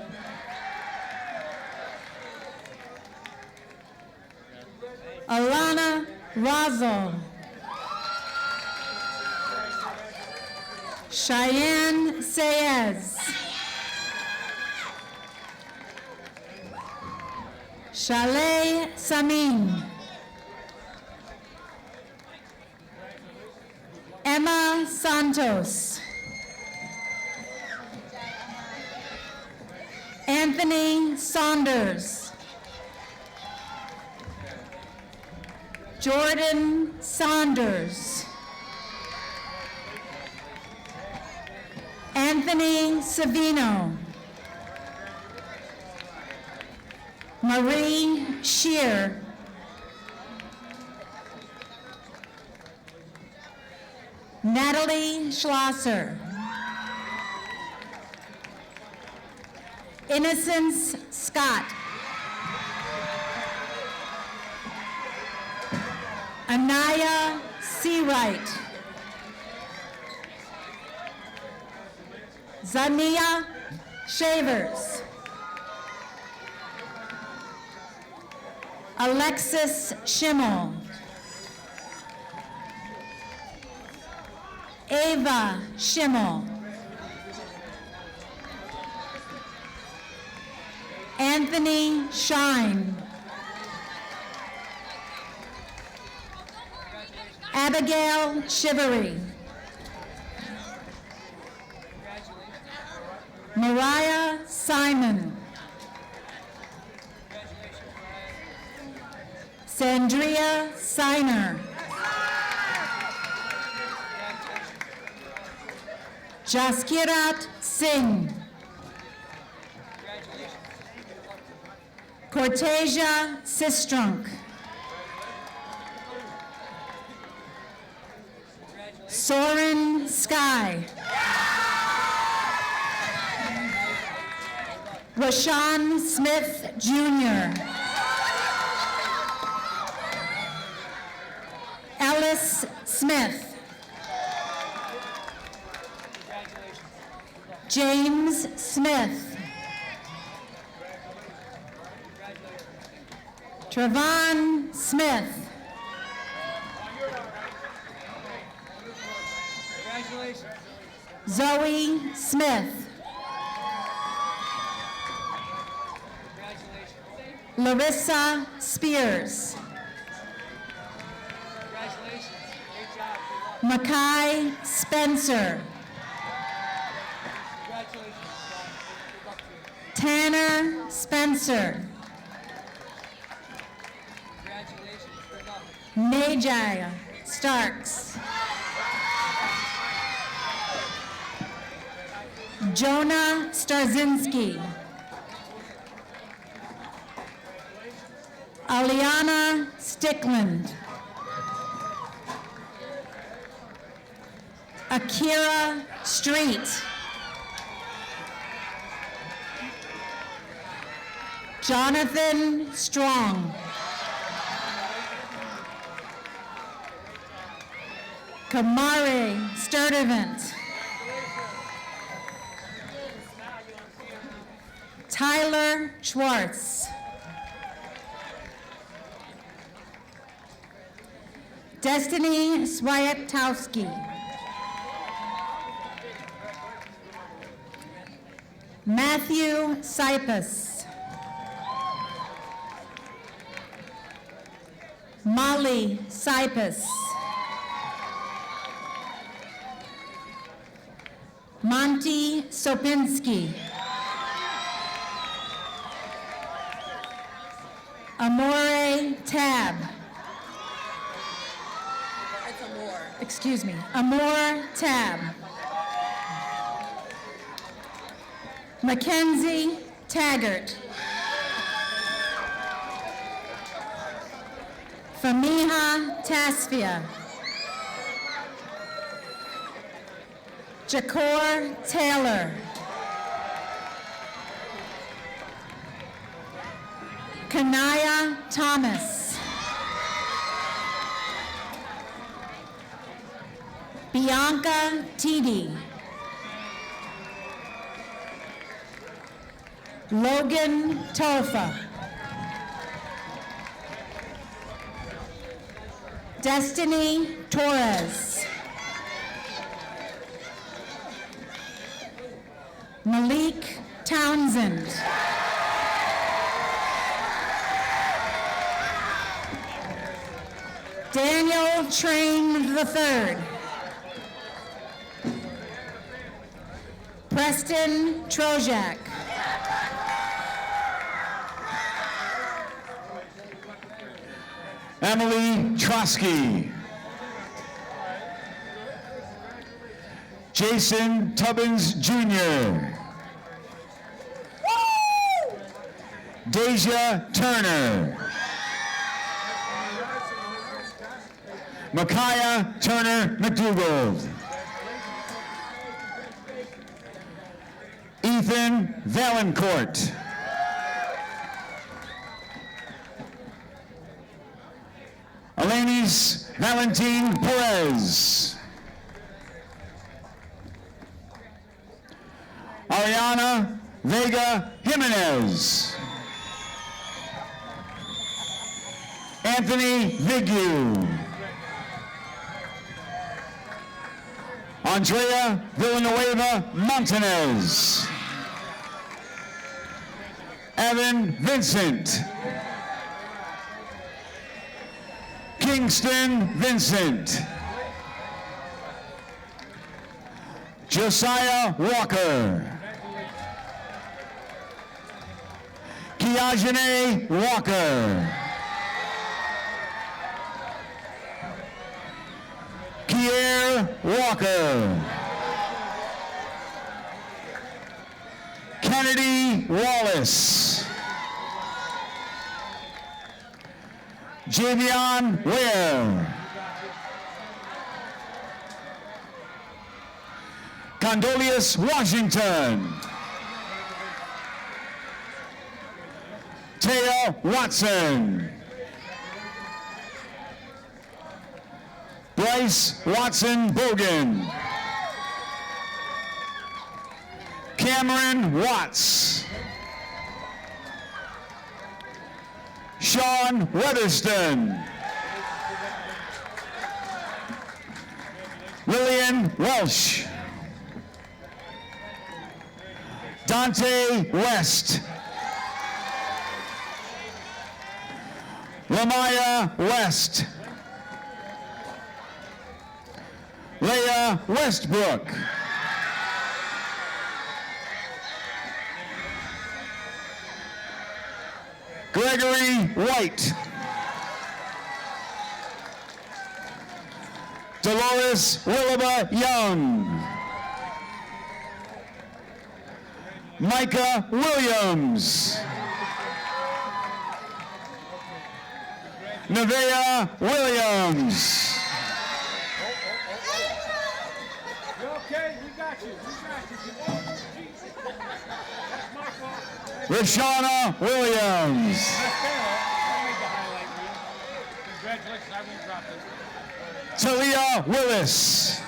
Alana Razzle. Cheyenne Sayez. Shalay Samin. Emma Santos. Anthony Saunders. Jordan Saunders. Anthony Savino. Marie Shear. Natalie Schlosser. Innocence Scott. Anaya Seawright. Zania Shavers. Alexis Schimmel. Ava Schimmel. Anthony Shine. Abigail Shivery. Mariah Simon. Sandria Siner. Jaskirat Singh. Cortasia Sistrunk. Soren Sky. Rashawn Smith Jr. Ellis Smith. James Smith. Trevon Smith. Zoe Smith. Larissa Spears. Makai Spencer. Tanner Spencer. Najah Starks. Jonah Starzinski. Aliana Stickland. Akira Street. Jonathan Strong. Kamari Sturdivant. Tyler Schwartz. Destiny Swiatkowski. Matthew Sipus. Molly Sipus. Monty Sopinski. Amore Tab. It's Amore. Excuse me. Amore Tab. Mackenzie Taggart. Famiha Tasfia. Jakor Taylor. Kanaya Thomas. Bianca Teedy. Logan Tofa. Destiny Torres. Malik Townsend. Daniel Train III. Preston Trojak. Emily Trosky. Jason Tubbins Jr. Deja Turner. Micaiah Turner McDougald. Ethan Valancourt. Alanis Valentine Perez. Ariana Vega Jimenez. Anthony Vigu. Andrea Villanueva Montanez. Evan Vincent. Kingston Vincent. Josiah Walker. Kiajane Walker. Kier Walker. Kennedy Wallace. Javion Ware. Condolius Washington. Taya Watson. Bryce Watson Bogan. Cameron Watts. Sean Weatherston. Lillian Welsh. Dante West. Lamaya West. Leah Westbrook. Gregory White. Dolores Willaba Young. Micah Williams. Nevaeh Williams. Rashana Williams. Talia Willis.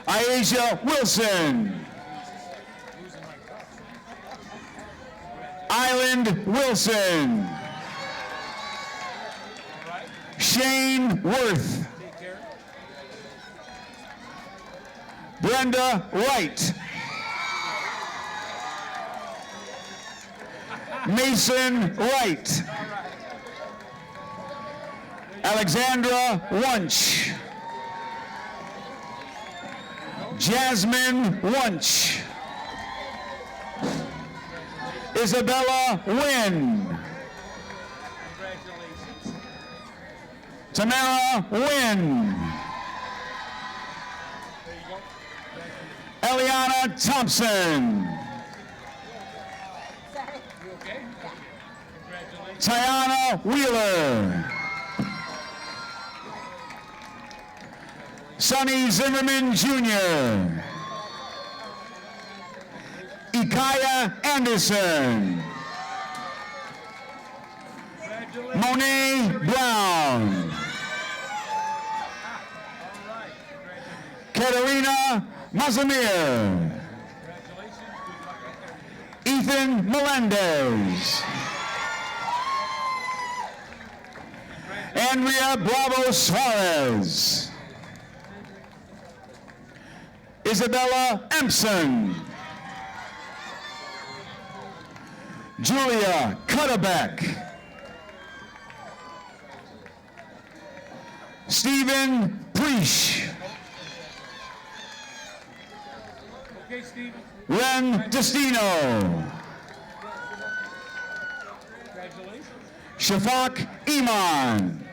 Aisha Wilson. Island Wilson. Shane Worth. Brenda Wright. Mason Wright. Alexandra Wunsch. Jasmine Wunsch. Isabella Wynn. Tamara Wynn. Eliana Thompson. Tiana Wheeler. Sonny Zimmerman Jr. Ikaya Anderson. Monet Brown. Katerina Mazamir. Ethan Melendez. Andrea Bravo Suarez. Isabella Empson. Julia Cutterbeck. Stephen Preach. Ren Destino. Shafak Iman.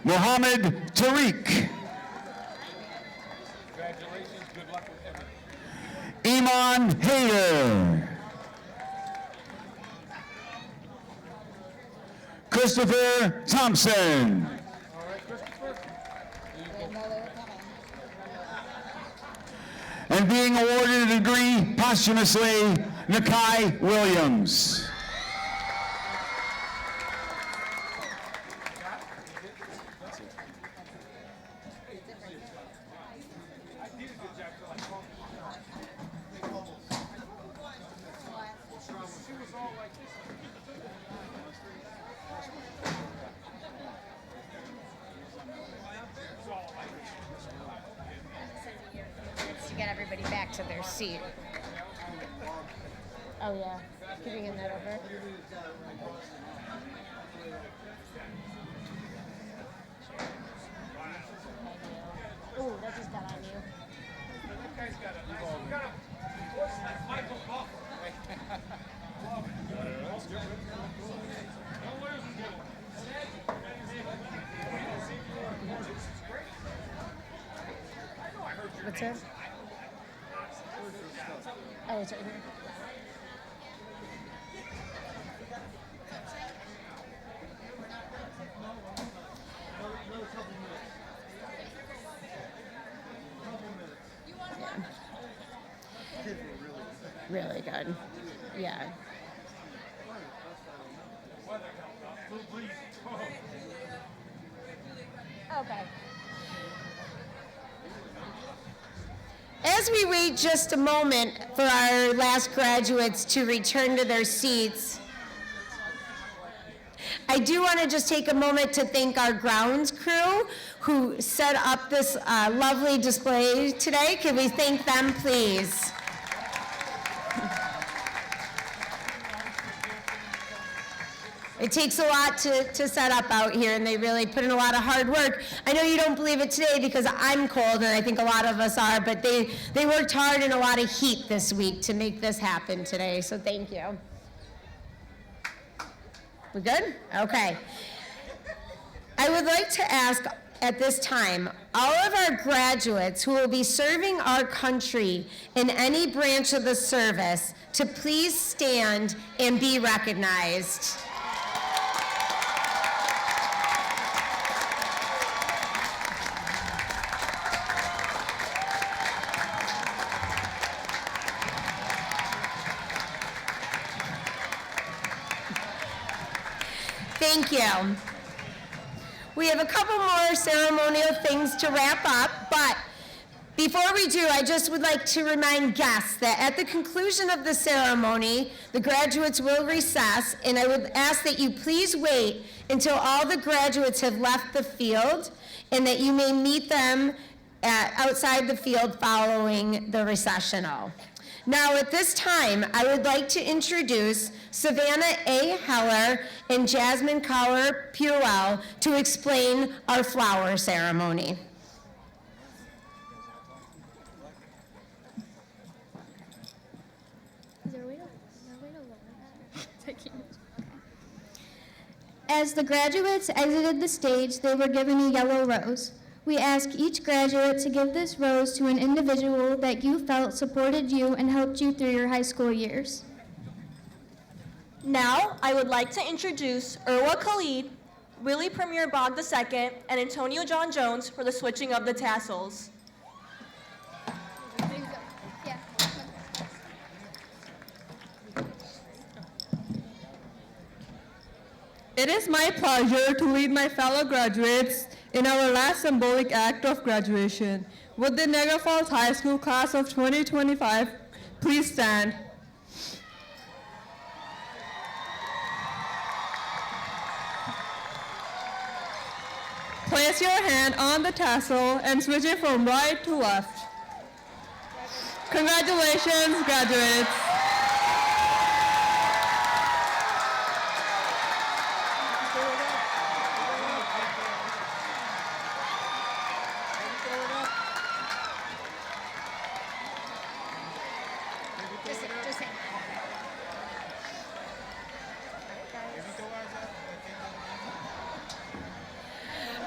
Mohammed Tariq. Iman Hayder. Christopher Thompson. And being awarded a degree posthumously, Nakai Williams. To get everybody back to their seat. Oh yeah, can you hand that over? Oh, that just got on you. What's that? Oh, it's right here. Really good. Yeah. Okay. As we wait just a moment for our last graduates to return to their seats, I do want to just take a moment to thank our grounds crew who set up this lovely display today. Can we thank them, please? It takes a lot to set up out here, and they really put in a lot of hard work. I know you don't believe it today because I'm cold, and I think a lot of us are, but they worked hard in a lot of heat this week to make this happen today, so thank you. We good? Okay. I would like to ask at this time all of our graduates who will be serving our country in any branch of the service to please stand and be recognized. Thank you. We have a couple more ceremonial things to wrap up, but before we do, I just would like to remind guests that at the conclusion of the ceremony, the graduates will recess, and I would ask that you please wait until all the graduates have left the field, and that you may meet them outside the field following the recessional. Now, at this time, I would like to introduce Savannah A. Heller and Jasmine Collar Puel to explain our flower ceremony. As the graduates exited the stage, they were given a yellow rose. We ask each graduate to give this rose to an individual that you felt supported you and helped you through your high school years. Now, I would like to introduce Irwa Khalid, Willie Premier Bogg II, and Antonio John Jones for the switching of the tassels. It is my pleasure to lead my fellow graduates in our last symbolic act of graduation. Would the Niagara Falls High School class of 2025 please stand? Place your hand on the tassel and switch it from right to left. Congratulations, graduates.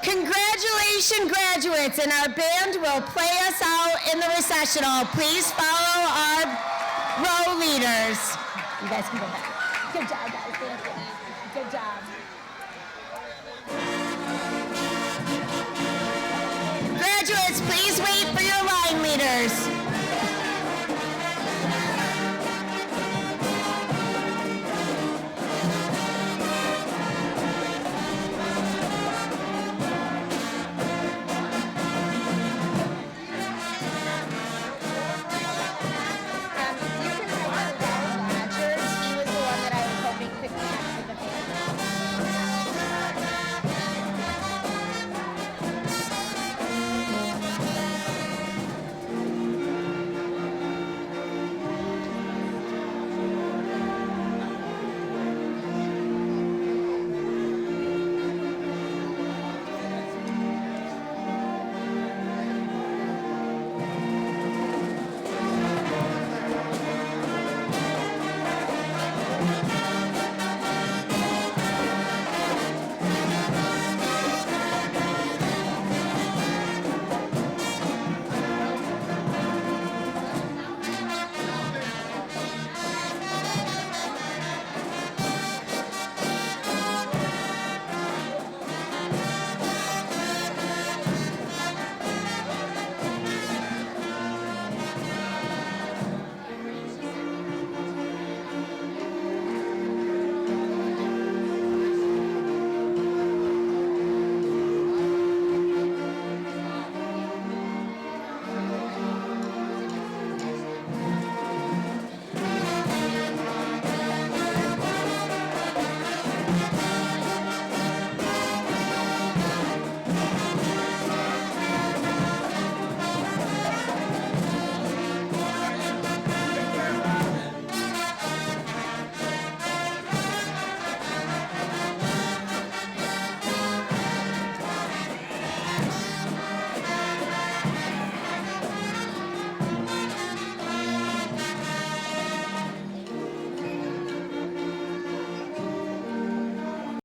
Congratulations, graduates, and our band will play us out in the recessional. Please follow our row leaders. You guys can go back. Good job, guys. Thank you. Good job. Graduates, please wait for your line leaders.